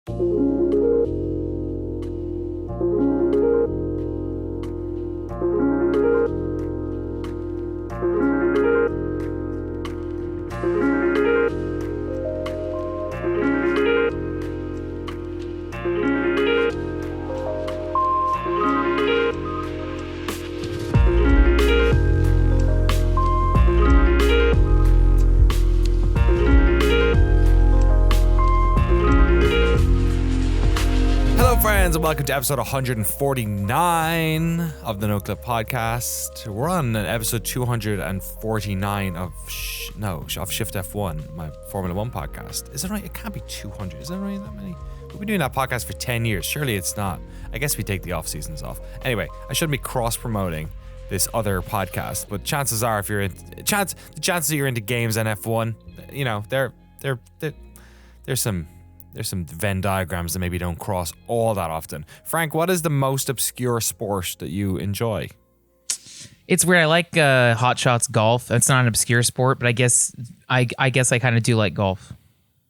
And welcome to episode 149 of the Noclip podcast. We're on episode 249 of Shift F1, my Formula One podcast. Is that right? It can't be 200. Is that right? That many? We've been doing that podcast for 10 years. Surely it's not. I guess we take the off seasons off. Anyway, I shouldn't be cross promoting this other podcast, but chances are, if you're the chances that you're into games and F1, you know, there's some Venn diagrams that maybe don't cross all that often. Frank, what is the most obscure sport that you enjoy? It's weird. I like Hot Shots golf. It's not an obscure sport, but I guess I kind of do like golf.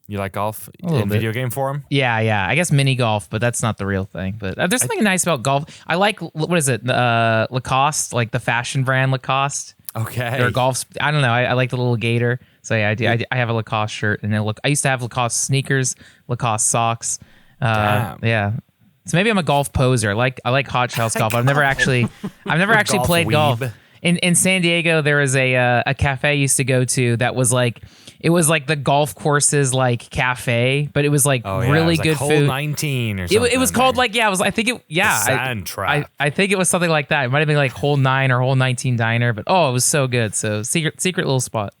You like golf in video game form? Yeah. I guess mini golf, but that's not the real thing. But there's something nice about golf. I like, what is it? Lacoste, like the fashion brand Lacoste. Okay. Or golf. I don't know. I like the little gator. So yeah, I do. I have a Lacoste shirt, and I used to have Lacoste sneakers, Lacoste socks. Damn. Yeah. So maybe I'm a golf poser. I like Hot Shots golf. I've never actually played golf. In San Diego, there was a cafe I used to go to that was like, it was like the golf courses like cafe, but it was like really good hole food. 19 or something. It was called like, yeah, I think it was something like that. It might have been like hole 9 or hole 19 diner, but it was so good. So secret little spot.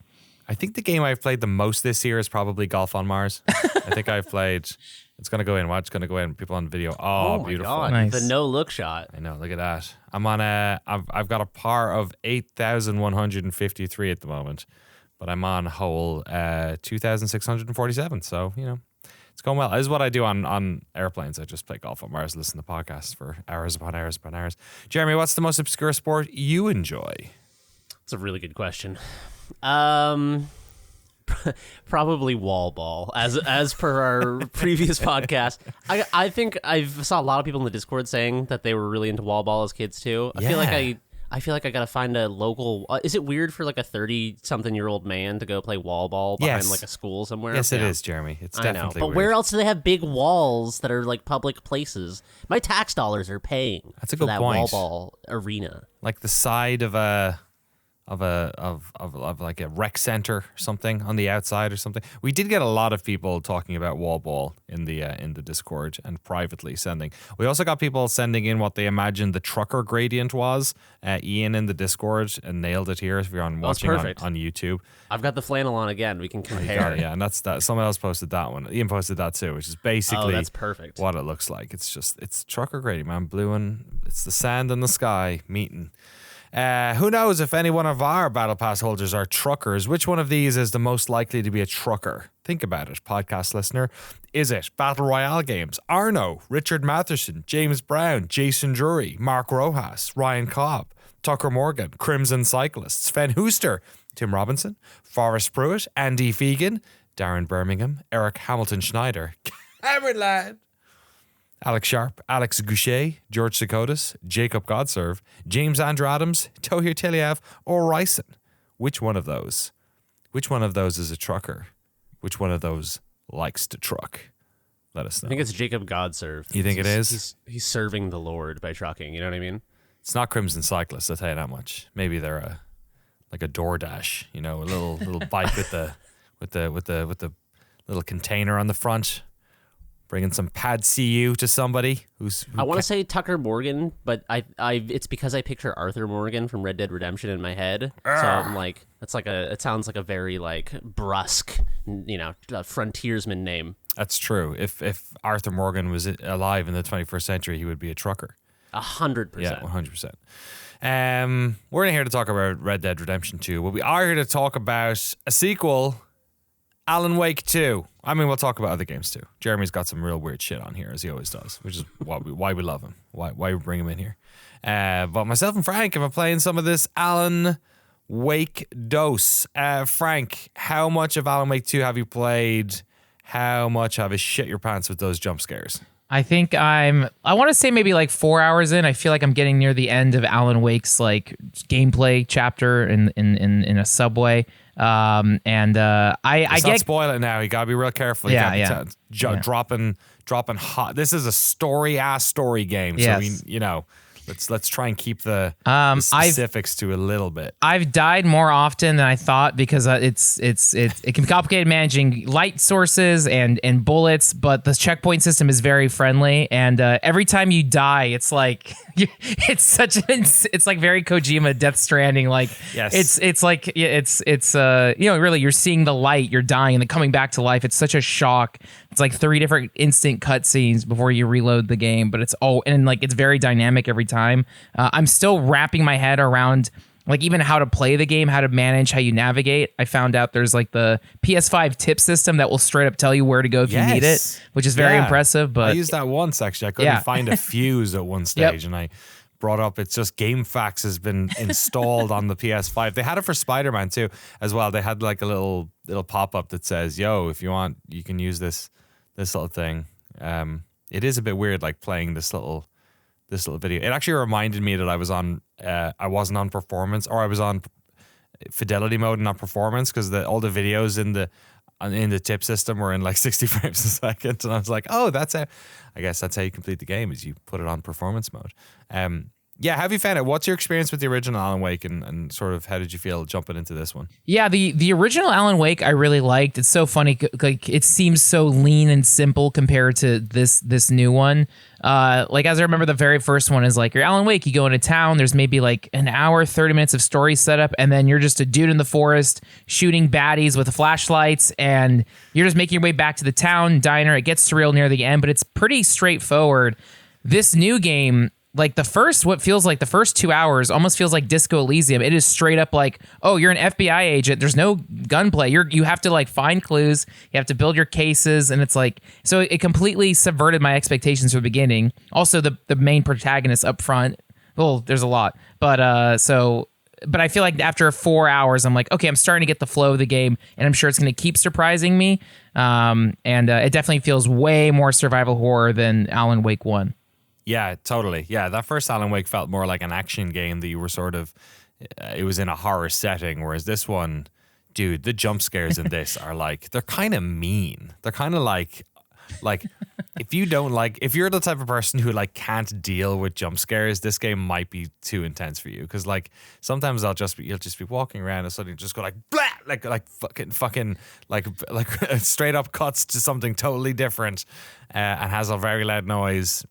I think the game I've played the most this year is probably Golf on Mars. I think I've played. It's gonna go in. Watch, going to go in. People on video. Oh beautiful! My God. Nice. The no look shot. I know. Look at that. I'm on I've got a par of 8,153 at the moment, but I'm on hole 2,647. So you know, it's going well. This is what I do on airplanes. I just play Golf on Mars, listen to podcasts for hours upon hours upon hours. Jeremy, what's the most obscure sport you enjoy? It's a really good question. Probably wall ball, as per our previous podcast. I think I saw a lot of people in the Discord saying that they were really into wall ball as kids too. I feel like I gotta find a local. Is it weird for like a 30-something-year-old man to go play wall ball behind like a school somewhere? Yes, it is, Jeremy. It's definitely But weird. where else do they have big walls that are like public places? My tax dollars are paying. That's a for good that point. wall ball arena. Like the side of like a rec center or something on the outside or something. We did get a lot of people talking about wall ball in the Discord and privately sending. We also got people sending in what they imagined the trucker gradient was. Ian in the Discord and nailed it here if you're watching on YouTube. I've got the flannel on again. We can compare. Yeah, and that's that. Someone else posted that one. Ian posted that too, which is basically that's perfect. what it looks like. It's trucker gradient, man. Blue and it's the sand and the sky meeting. Who knows if any one of our Battle Pass holders are truckers? Which one of these is the most likely to be a trucker? Think about it, podcast listener. Is it Battle Royale games? Arno, Richard Matherson, James Brown, Jason Drury, Mark Rojas, Ryan Cobb, Tucker Morgan, Crimson Cyclists, Sven Hooster, Tim Robinson, Forrest Pruitt, Andy Fegan, Darren Birmingham, Eric Hamilton Schneider, Cameron Ladd, Alex Sharp, Alex Goucher, George Sakotis, Jacob Godserve, James Andrew Adams, Tohir Teliav, or Ryson. Which one of those is a trucker? Which one of those likes to truck? Let us know. I think it's Jacob Godserve. You think it is? He's serving the Lord by trucking. You know what I mean? It's not Crimson Cyclists, I'll tell you that much. Maybe they're like a DoorDash, you know, a little bike with the little container on the front. Bringing some pad CU to somebody I want to say Tucker Morgan, but it's because I picture Arthur Morgan from Red Dead Redemption in my head. So I'm like, it sounds like a very like brusque, you know, frontiersman name. That's true. If Arthur Morgan was alive in the 21st century, he would be a trucker. 100%. Yeah, 100%. We're not here to talk about Red Dead Redemption 2, but we are here to talk about a sequel, Alan Wake 2. I mean, we'll talk about other games too. Jeremy's got some real weird shit on here, as he always does, which is why we love him, why we bring him in here. But myself and Frank have been playing some of this Alan Wake dose. Frank, how much of Alan Wake 2 have you played? how much have I shit your pants with those jump scares? I think I want to say maybe like 4 hours in. I feel like I'm getting near the end of Alan Wake's like gameplay chapter in a subway. I Not spoil it now. You gotta be real careful. You Yeah, gotta be dropping hot. This is a story game. So Yes. let's try and keep the specifics to a little bit. I've died more often than I thought because it can be complicated managing light sources and bullets, but the checkpoint system is very friendly, and every time you die, it's like it's like very Kojima Death Stranding. Like Yes. it's like really you're seeing the light, you're dying, and then coming back to life. It's such a shock. It's like 3 different instant cutscenes before you reload the game, but it's very dynamic every time. I'm still wrapping my head around like even how to play the game, how to manage, how you navigate. I found out there's like the PS5 tip system that will straight up tell you where to go if you need it, which is very impressive. But I used that once actually. I couldn't find a fuse at one stage, and I brought up it's just GameFAQs has been installed on the PS5. They had it for Spider-Man too as well. They had like a little pop-up that says, "Yo, if you want, you can use this little thing." It is a bit weird, like playing this little video. It actually reminded me that I wasn't on performance, or I was on fidelity mode and not performance, because all the videos in the tip system were in like 60 frames a second, and I was like, oh, I guess that's how you complete the game, is you put it on performance mode. How have you found it? What's your experience with the original Alan Wake, and sort of how did you feel jumping into this one? Yeah, the original Alan Wake I really liked. It's so funny, like it seems so lean and simple compared to this new one. Like as I remember, the very first one is like you're Alan Wake, you go into town, there's maybe like an hour, 30 minutes of story setup, and then you're just a dude in the forest shooting baddies with flashlights, and you're just making your way back to the town diner. It gets surreal near the end, but it's pretty straightforward. This new game, like the first 2 hours almost feels like Disco Elysium. It is straight up like, oh, you're an FBI agent. There's no gunplay. You have to like find clues. You have to build your cases. And it's like, so it completely subverted my expectations from the beginning. Also the main protagonist up front. Well, there's a lot, but I feel like after 4 hours, I'm like, okay, I'm starting to get the flow of the game, and I'm sure it's going to keep surprising me. It definitely feels way more survival horror than Alan Wake 1. Yeah, totally. Yeah, that first Alan Wake felt more like an action game that you were sort of, it was in a horror setting, whereas this one, dude, the jump scares in this are like, they're kind of mean. They're kind of like if you're the type of person who like can't deal with jump scares, this game might be too intense for you, because like sometimes you'll just be walking around and suddenly just go like blah, like fucking like straight up cuts to something totally different, and has a very loud noise.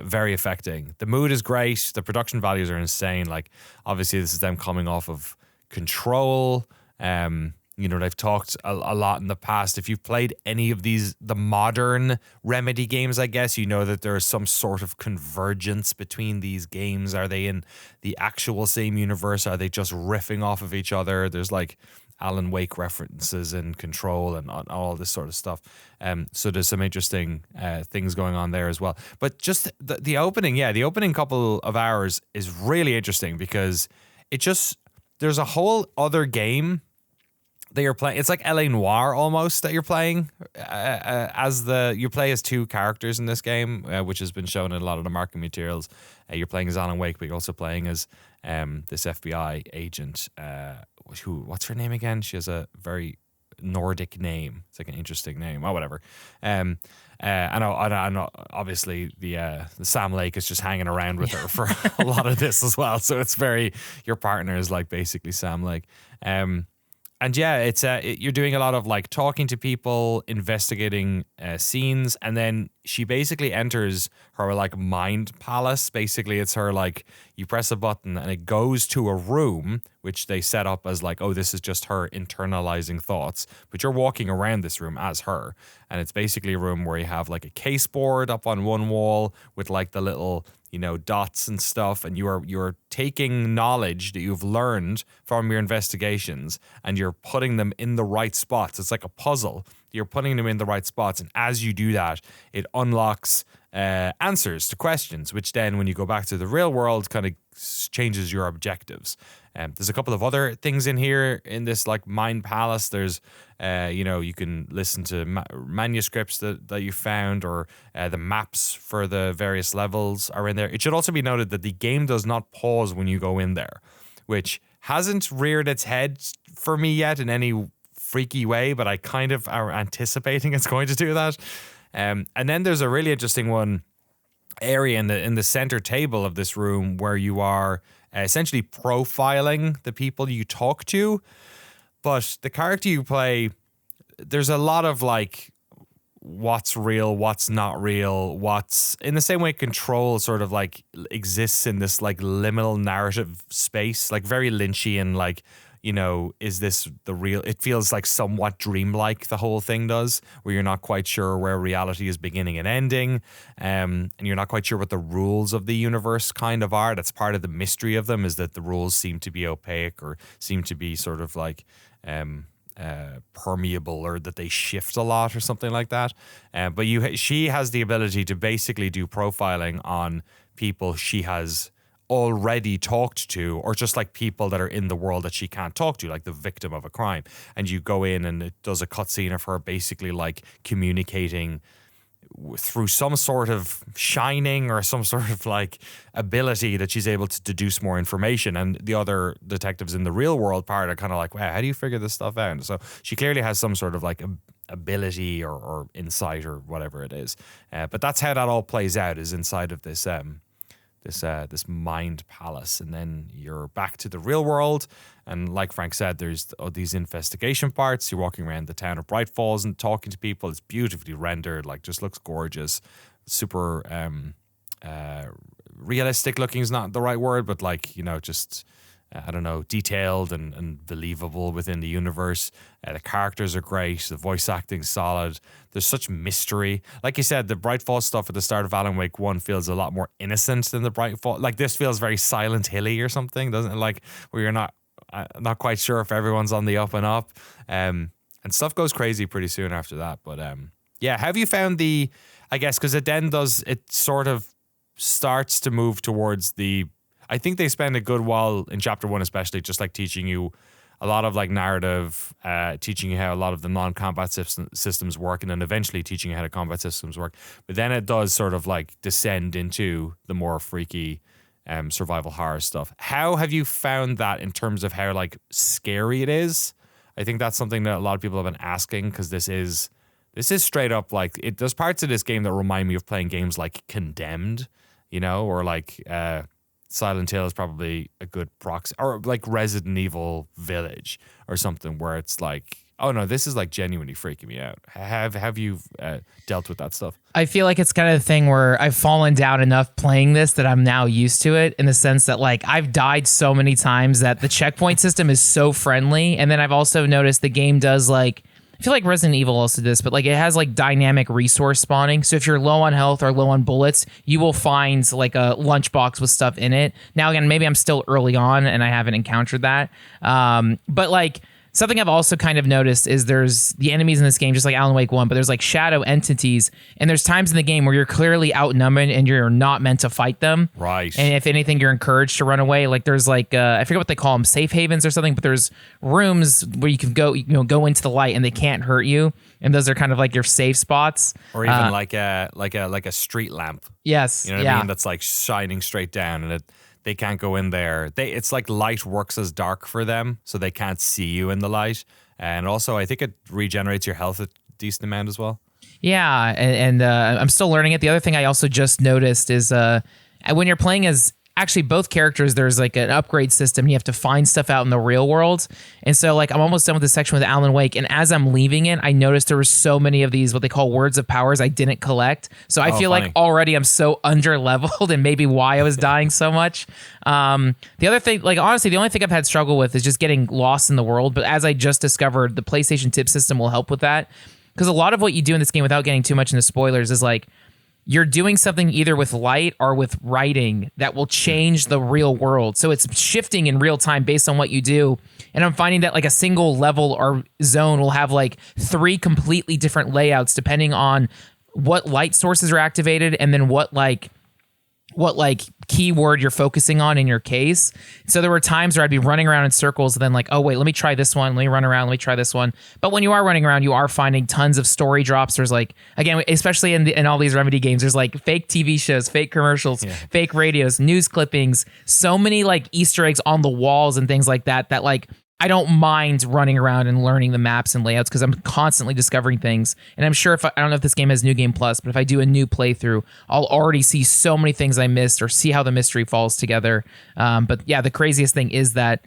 Very affecting. The mood is great. The production values are insane. Like obviously this is them coming off of Control. They've talked a lot in the past. If you've played any of the modern Remedy games, I guess, you know that there is some sort of convergence between these games. Are they in the actual same universe? Are they just riffing off of each other? There's like Alan Wake references and Control and all this sort of stuff. So there's some interesting things going on there as well. But just the opening couple of hours is really interesting, because there's a whole other game that you're playing. It's like LA Noire almost that you're playing. You play as 2 characters in this game, which has been shown in a lot of the marketing materials. You're playing as Alan Wake, but you're also playing as this FBI agent. What's her name again? She has a very Nordic name. It's like an interesting name. Oh, whatever. I know. Obviously, the Sam Lake is just hanging around with her for a lot of this as well. So it's very, your partner is like basically Sam Lake. And yeah, it's you're doing a lot of like talking to people, investigating scenes, and then she basically enters her like mind palace. Basically, it's her like, you press a button and it goes to a room which they set up as like, oh, this is just her internalizing thoughts, but you're walking around this room as her, and it's basically a room where you have like a case board up on one wall with like the little dots and stuff, and you're taking knowledge that you've learned from your investigations and you're putting them in the right spots. It's like a puzzle. you're putting them in the right spots, and as you do that, it unlocks answers to questions, which then when you go back to the real world kind of changes your objectives. There's a couple of other things in here in this like mind palace. There's you can listen to manuscripts that you found, or the maps for the various levels are in there. It should also be noted that the game does not pause when you go in there, which hasn't reared its head for me yet in any freaky way, but I kind of are anticipating it's going to do that. And then there's a really interesting area in the center table of this room where you are essentially profiling the people you talk to. But the character you play, there's a lot of like what's real, what's not real, what's in the same way Control sort of like exists in this like liminal narrative space, like very Lynchian, like, is this the real? It feels like somewhat dreamlike, the whole thing does, where you're not quite sure where reality is beginning and ending, and you're not quite sure what the rules of the universe kind of are. That's part of the mystery of them, is that the rules seem to be opaque or seem to be sort of like permeable, or that they shift a lot or something like that. But she has the ability to basically do profiling on people she has already talked to, or just like people that are in the world that she can't talk to, like the victim of a crime. And you go in and it does a cutscene of her basically like communicating through some sort of shining or some sort of like ability that she's able to deduce more information. And the other detectives in the real world part are kind of like, wow, how do you figure this stuff out? So she clearly has some sort of like ability or insight or whatever it is. But that's how that all plays out, is inside of this this mind palace. And then you're back to the real world, and like Frank said, there's these investigation parts. You're walking around the town of Bright Falls and talking to people. It's beautifully rendered, like just looks gorgeous, super realistic looking is not the right word, but like, just I don't know, detailed and believable within the universe. The characters are great. The voice acting's solid. There's such mystery. Like you said, the Bright Falls stuff at the start of Alan Wake 1 feels a lot more innocent than the Bright Falls. Like this feels very Silent Hilly or something, doesn't it? Like where you're not quite sure if everyone's on the up and up. And stuff goes crazy pretty soon after that. But yeah, have you found I guess, because it sort of starts to move towards I think they spend a good while in chapter 1 especially just like teaching you a lot of like narrative, teaching you how a lot of the non-combat systems work, and then eventually teaching you how the combat systems work. But then it does sort of like descend into the more freaky survival horror stuff. How have you found that in terms of how like scary it is? I think that's something that a lot of people have been asking, because this is straight up like there's parts of this game that remind me of playing games like Condemned, or like Silent Hill is probably a good proxy, or like Resident Evil Village or something, where it's like, oh no, this is like genuinely freaking me out. Have you dealt with that stuff? I feel like it's kind of the thing where I've fallen down enough playing this that I'm now used to it, in the sense that like I've died so many times that the checkpoint system is so friendly. And then I've also noticed the game does like, I feel like Resident Evil also did this, but like it has like dynamic resource spawning. So if you're low on health or low on bullets, you will find like a lunchbox with stuff in it. Now again, maybe I'm still early on and I haven't encountered that. But like something I've also kind of noticed is there's the enemies in this game, just like Alan Wake 1, but there's like shadow entities, and there's times in the game where you're clearly outnumbered and you're not meant to fight them. Right. And if anything, you're encouraged to run away. Like there's like, I forget what they call them, safe havens or something, but there's rooms where you can go into the light and they can't hurt you. And those are kind of like your safe spots. Or even like a street lamp. Yes. You know what I mean? That's like shining straight down, and they can't go in there. It's like light works as dark for them, so they can't see you in the light. And also, I think it regenerates your health a decent amount as well. Yeah, and I'm still learning it. The other thing I also just noticed is when you're playing as actually both characters, there's like an upgrade system. You have to find stuff out in the real world. And so like I'm almost done with this section with Alan Wake, and as I'm leaving it, I noticed there were so many of these what they call words of powers I didn't collect. So I feel like already I'm so under leveled, and maybe why I was dying so much. The other thing, like honestly, the only thing I've had struggle with is just getting lost in the world. But as I just discovered, the PlayStation tip system will help with that. Because a lot of what you do in this game, without getting too much into spoilers, is like you're doing something either with light or with writing that will change the real world. So it's shifting in real time based on what you do. And I'm finding that like a single level or zone will have like 3 completely different layouts depending on what light sources are activated and then what keyword you're focusing on in your case. So there were times where I'd be running around in circles and then like, oh wait, let me try this one. Let me run around. Let me try this one. But when you are running around, you are finding tons of story drops. There's like, again, especially in all these Remedy games, there's like fake TV shows, fake commercials, fake radios, news clippings, so many like Easter eggs on the walls and things like that, that like, I don't mind running around and learning the maps and layouts because I'm constantly discovering things. And I'm sure I don't know if this game has New Game Plus, but if I do a new playthrough, I'll already see so many things I missed or see how the mystery falls together. But yeah, the craziest thing is that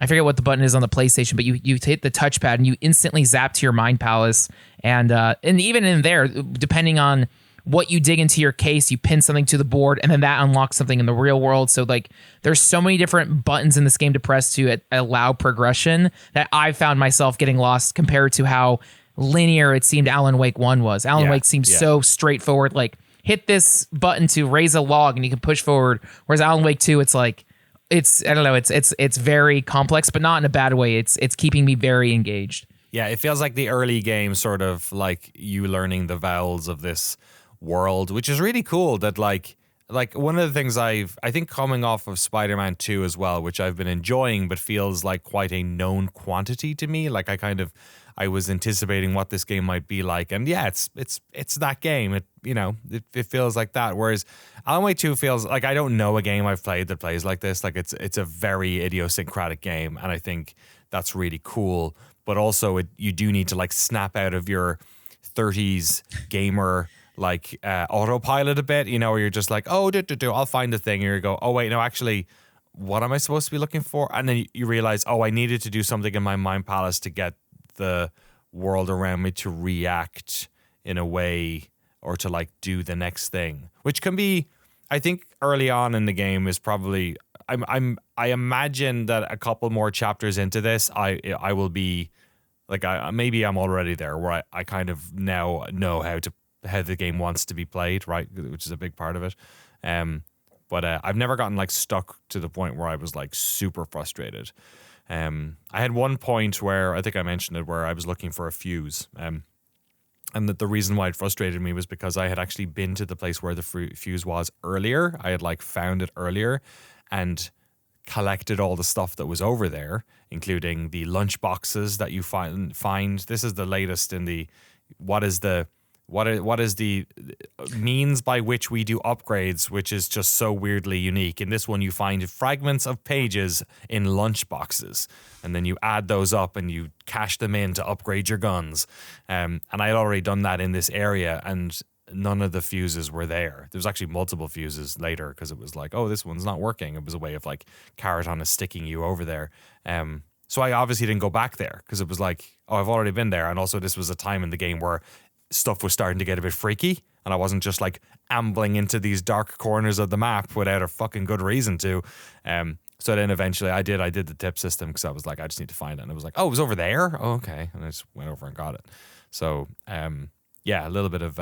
I forget what the button is on the PlayStation, but you hit the touchpad and you instantly zap to your Mind Palace. And even in there, depending on what you dig into your case, you pin something to the board, and then that unlocks something in the real world. So like, there's so many different buttons in this game to press to allow progression that I found myself getting lost compared to how linear it seemed Alan Wake 1 was. Alan Wake seemed so straightforward, like hit this button to raise a log and you can push forward. Whereas Alan Wake 2, it's like, I don't know, it's very complex, but not in a bad way. It's keeping me very engaged. Yeah, it feels like the early game, sort of like you learning the vowels of this world, which is really cool. That like one of the things I think coming off of Spider-Man 2 as well, which I've been enjoying, but feels like quite a known quantity to me. Like I was anticipating what this game might be like, and yeah, it's that game. It feels like that. Whereas Alan Wake 2 feels like I don't know a game I've played that plays like this. Like it's a very idiosyncratic game, and I think that's really cool. But also, you do need to like snap out of your 30s gamer like autopilot a bit, where you're just like, oh, I'll find the thing, and you go, oh wait, no, actually, what am I supposed to be looking for? And then you realize, oh, I needed to do something in my Mind Palace to get the world around me to react in a way, or to like do the next thing, which can be, I think, early on in the game is probably. I imagine that a couple more chapters into this, I will be like, maybe I'm already there, where I kind of now know how the game wants to be played, right? Which is a big part of it. But I've never gotten like stuck to the point where I was like super frustrated. I had one point where I think I mentioned it, where I was looking for a fuse. And that the reason why it frustrated me was because I had actually been to the place where the fuse was earlier. I had like found it earlier and collected all the stuff that was over there, including the lunch boxes that you find. This is the latest in the what is the means by which we do upgrades, which is just so weirdly unique. In this one, you find fragments of pages in lunch boxes, and then you add those up and you cash them in to upgrade your guns. And I had already done that in this area, and none of the fuses were there. There's actually multiple fuses later, because it was like, oh, this one's not working. It was a way of like Caraton is sticking you over there. So I obviously didn't go back there, because it was like, oh, I've already been there. And also this was a time in the game where stuff was starting to get a bit freaky, and I wasn't just like ambling into these dark corners of the map without a fucking good reason to. So then eventually I did the tip system, because I was like, I just need to find it. And it was like, oh, it was over there? Oh, okay. And I just went over and got it. So yeah, a little bit of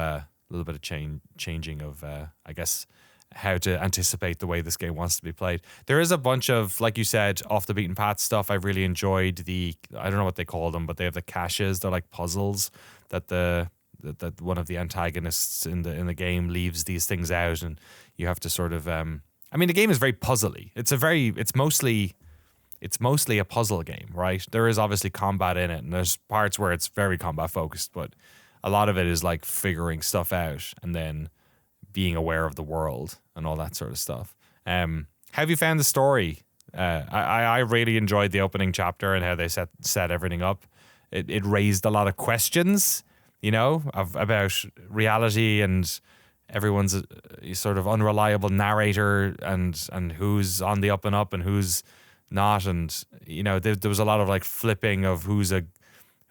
changing of I guess how to anticipate the way this game wants to be played. There is a bunch of, like you said, off the beaten path stuff. I've really enjoyed I don't know what they call them, but they have the caches. They're like puzzles that one of the antagonists in the game leaves these things out, and you have to sort of the game is very puzzly. It's mostly a puzzle game, right? There is obviously combat in it, and there's parts where it's very combat focused, but a lot of it is like figuring stuff out and then being aware of the world and all that sort of stuff. Have you found the story? I really enjoyed the opening chapter and how they set everything up. It raised a lot of questions, about reality and everyone's sort of unreliable narrator and who's on the up and up and who's not. And, there was a lot of like flipping of who's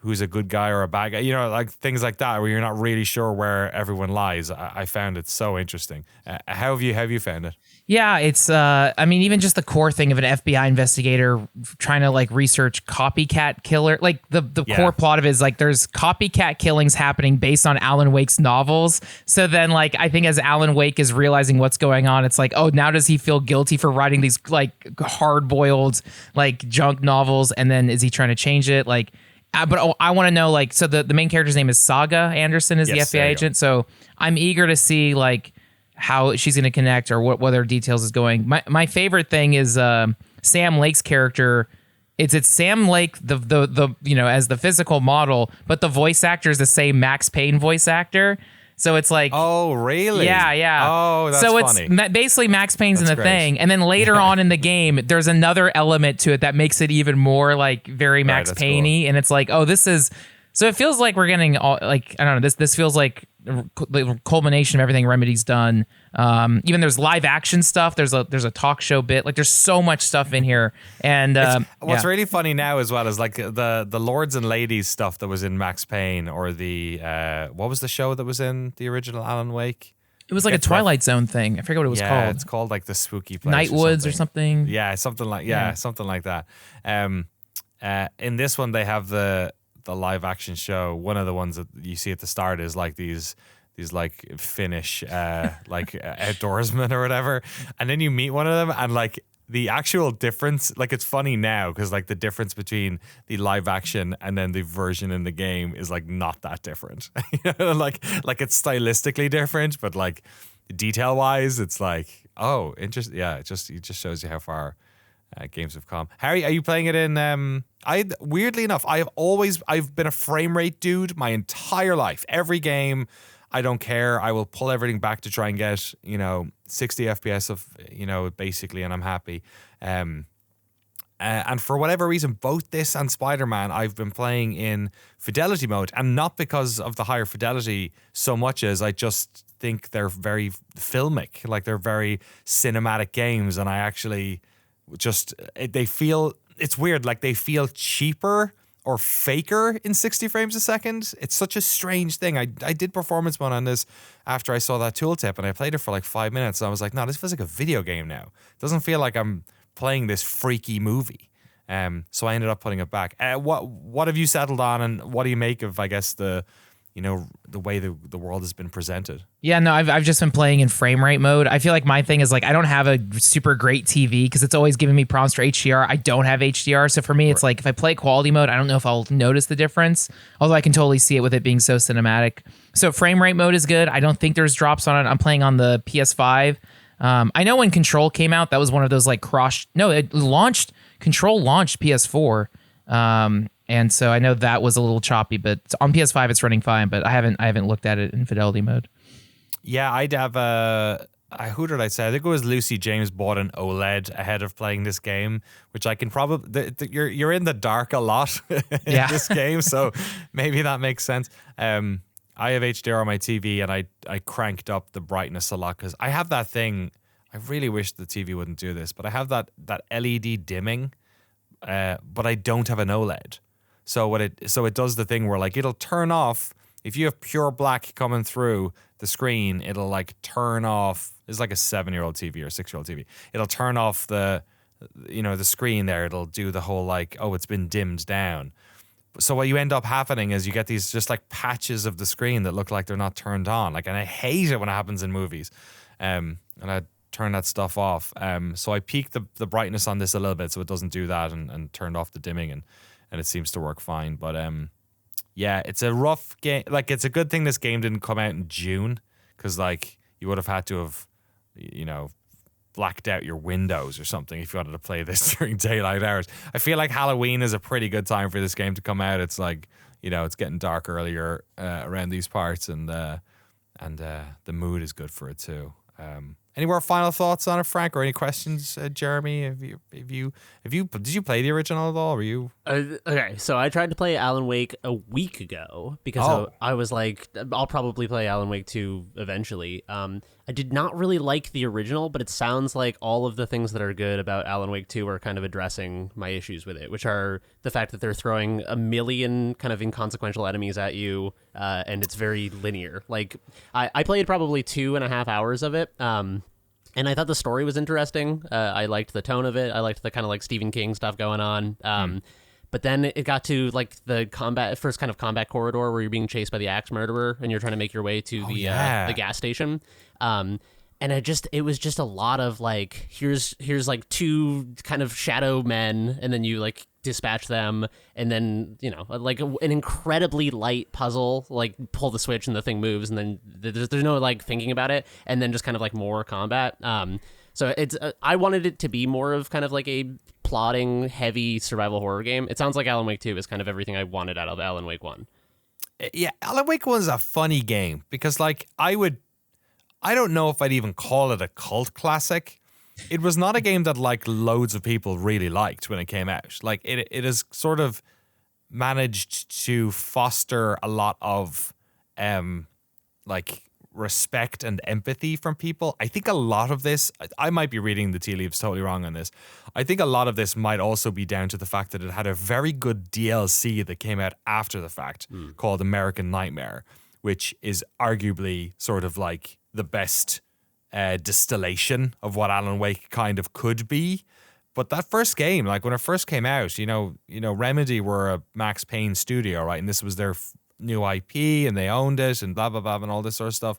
who's a good guy or a bad guy, you know, like things like that, where you're not really sure where everyone lies. I found it so interesting. How have you found it? Yeah, it's I mean, even just the core thing of an FBI investigator trying to like research copycat killer, like the core plot of it is like there's copycat killings happening based on Alan Wake's novels. So then like I think as Alan Wake is realizing what's going on, it's like, oh, now does he feel guilty for writing these like hard-boiled like junk novels, and then is he trying to change it? Like but I want to know, like, so the main character's name is Saga Anderson, is the FBI agent. So I'm eager to see like how she's going to connect or what other details is going. My favorite thing is Sam Lake's character. It's Sam Lake, the you know, as the physical model, but the voice actor is the same Max Payne voice actor. So it's like, oh, really? Yeah. Oh, that's funny. So it's basically Max Payne's in the thing, and then later on in the game, there's another element to it that makes it even more like very Max Payne-y, and it's like, oh, this is. So it feels like we're getting all like, I don't know. This feels like the culmination of everything Remedy's done. Even there's live action stuff. There's a talk show bit. Like there's so much stuff in here. And what's really funny now as well is like the Lords and Ladies stuff that was in Max Payne, or the what was the show that was in the original Alan Wake? It was like a Twilight Zone thing. I forget what it was called. It's called like the Spooky Place, Nightwoods or something. Yeah, something like something like that. In this one, they have the live action show. One of the ones that you see at the start is like these like Finnish like outdoorsmen or whatever, and then you meet one of them, and like the actual difference, like it's funny now because like the difference between the live action and then the version in the game is like not that different. You know, like it's stylistically different, but like detail wise, it's like, oh, interesting. Yeah, it just shows you how far games have come. Harry, are you playing it in? Weirdly enough, I've been a frame rate dude my entire life. Every game, I don't care. I will pull everything back to try and get 60 FPS of basically, and I'm happy. And for whatever reason, both this and Spider-Man, I've been playing in fidelity mode, and not because of the higher fidelity so much as I just think they're very filmic, like they're very cinematic games, and I actually they feel, it's weird, like they feel cheaper or faker in 60 frames a second. It's such a strange thing. I did performance mode on this after I saw that tooltip, and I played it for like 5 minutes, and I was like, no, this feels like a video game now. It doesn't feel like I'm playing this freaky movie. So I ended up putting it back. What have you settled on, and what do you make of, I guess, the way the world has been presented? Yeah, no, I've just been playing in frame rate mode. I feel like my thing is like I don't have a super great TV because it's always giving me prompts for HDR. I don't have HDR, so for me it's like if I play quality mode, I don't know if I'll notice the difference. Although I can totally see it with it being so cinematic. So frame rate mode is good. I don't think there's drops on it. I'm playing on the PS5. I know when Control came out, that was one of those like Control launched PS4. And so I know that was a little choppy, but on PS5 it's running fine. But I haven't looked at it in fidelity mode. Yeah, I'd have who did I say? I think it was Lucy James bought an OLED ahead of playing this game, which I can probably. You're in the dark a lot in this game, so maybe that makes sense. I have HDR on my TV, and I cranked up the brightness a lot because I have that thing. I really wish the TV wouldn't do this, but I have that LED dimming, but I don't have an OLED. So it does the thing where like it'll turn off if you have pure black coming through the screen. It'll like turn off. It's like a 7-year-old TV or 6-year-old TV. It'll turn off the screen there. It'll do the whole like, oh, it's been dimmed down. So what you end up happening is you get these just like patches of the screen that look like they're not turned on. Like, and I hate it when it happens in movies. And I turn that stuff off. So I peaked the brightness on this a little bit so it doesn't do that, and turned off the dimming, and it seems to work fine. But yeah, it's a rough game. Like, it's a good thing this game didn't come out in June, because like you would have had to have, blacked out your windows or something if you wanted to play this during daylight hours. I feel like Halloween is a pretty good time for this game to come out. It's like, it's getting dark earlier around these parts, and the mood is good for it too. Any more final thoughts on it, Frank, or any questions, Jeremy? Did you play the original at all? Were you? Okay, so I tried to play Alan Wake a week ago because I was like, I'll probably play Alan Wake 2 eventually. I did not really like the original, but it sounds like all of the things that are good about Alan Wake 2 are kind of addressing my issues with it, which are the fact that they're throwing a million kind of inconsequential enemies at you, and it's very linear. Like, I played probably 2.5 hours of it, and I thought the story was interesting. I liked the tone of it. I liked the kind of like Stephen King stuff going on. But then it got to like the first kind of combat corridor where you're being chased by the axe murderer and you're trying to make your way to the gas station. And it was just a lot of like, here's like two kind of shadow men, and then you like dispatch them, and then, you know, like an incredibly light puzzle, like pull the switch and the thing moves, and then there's no like thinking about it, and then just kind of like more combat. So it's I wanted it to be more of kind of like a plotting heavy survival horror game. It sounds like Alan Wake 2 is kind of everything I wanted out of Alan Wake 1. Yeah, Alan Wake 1 is a funny game because like I don't know if I'd even call it a cult classic. It was not a game that like loads of people really liked when it came out. Like it has sort of managed to foster a lot of like respect and empathy from people. I think a lot of this, I might be reading the tea leaves totally wrong on this. I think a lot of this might also be down to the fact that it had a very good DLC that came out after the fact called American Nightmare, which is arguably sort of like the best distillation of what Alan Wake kind of could be. But that first game, like when it first came out, you know, Remedy were a Max Payne studio, right? And this was their new IP, and they owned it, and blah blah blah, and all this sort of stuff.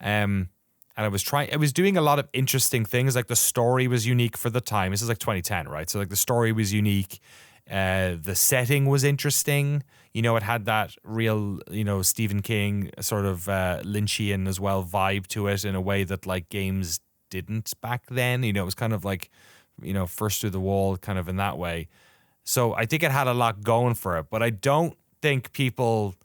And it was doing a lot of interesting things. Like the story was unique for the time. This is like 2010, right? So like the story was unique. The setting was interesting. You know, it had that real, you know, Stephen King sort of Lynchian as well vibe to it in a way that like games didn't back then. You know, it was kind of like, you know, first through the wall kind of in that way. So I think it had a lot going for it, but I don't think people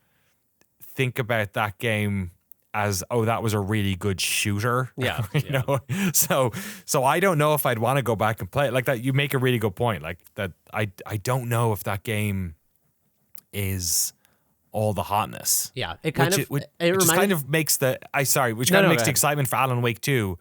think about that game as, oh, that was a really good shooter. Yeah. you know? So I don't know if I'd want to go back and play it. Like that, you make a really good point. Like that I don't know if that game is all the hotness. Yeah. It kind of makes the excitement for Alan Wake 2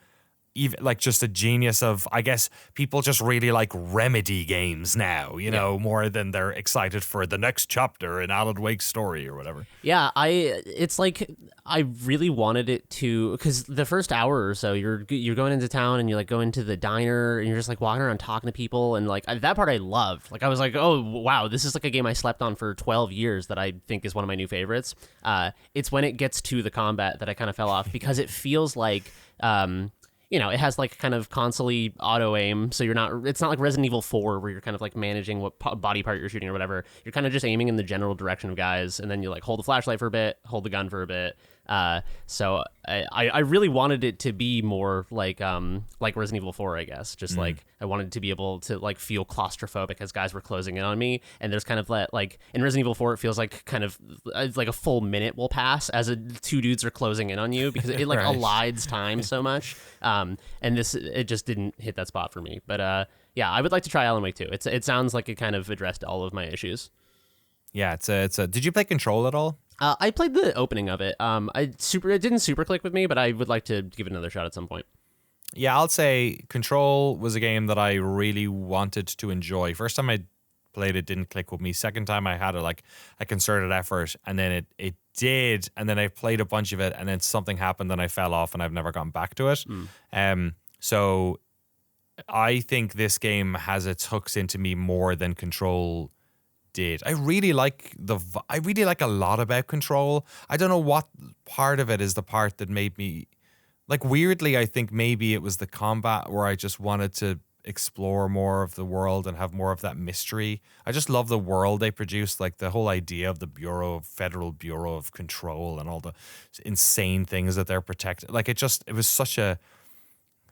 even like just a genius of, I guess people just really like Remedy games now, you know, more than they're excited for the next chapter in Alan Wake's story or whatever. Yeah, it's like I really wanted it to, because the first hour or so you're going into town and you like go into the diner and you're just like walking around talking to people, and like that part I loved. Like I was like, oh wow, this is like a game I slept on for 12 years that I think is one of my new favorites. It's when it gets to the combat that I kind of fell off, because it feels like you know, it has like kind of constantly auto aim, so it's not like Resident Evil 4 where you're kind of like managing what body part you're shooting or whatever. You're kind of just aiming in the general direction of guys, and then you like hold the flashlight for a bit, hold the gun for a bit. So I really wanted it to be more like Resident Evil 4, I guess. Just like I wanted to be able to like feel claustrophobic as guys were closing in on me. And there's kind of like in Resident Evil 4, it feels like kind of like a full minute will pass as two dudes are closing in on you, because it like elides time so much. And it just didn't hit that spot for me. But yeah, I would like to try Alan Wake 2. It sounds like it kind of addressed all of my issues. Yeah, it's a. Did you play Control at all? I played the opening of it. It didn't super click with me, but I would like to give it another shot at some point. Yeah, I'll say Control was a game that I really wanted to enjoy. First time I played it didn't click with me. Second time I had a concerted effort, and then it did, and then I played a bunch of it, and then something happened and I fell off and I've never gone back to it. So I think this game has its hooks into me more than Control did. I really like a lot about Control. I don't know what part of it is the part that made me like, weirdly I think maybe it was the combat where I just wanted to explore more of the world and have more of that mystery. I just love the world they produced, like the whole idea of the Federal Bureau of Control and all the insane things that they're protecting. Like it was such a.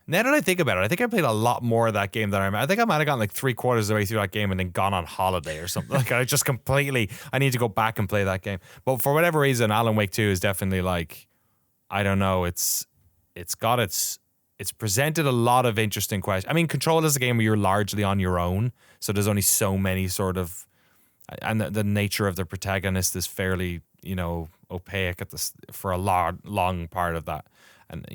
Now that I think about it, I think I played a lot more of that game than I think I might have gotten like 3/4 of the way through that game and then gone on holiday or something. Like I need to go back and play that game. But for whatever reason, Alan Wake 2 is definitely like, I don't know, it's got its it's presented a lot of interesting questions. I mean, Control is a game where you're largely on your own, so there's only so many sort of, and the nature of the protagonist is fairly, opaque for a long part of that. And,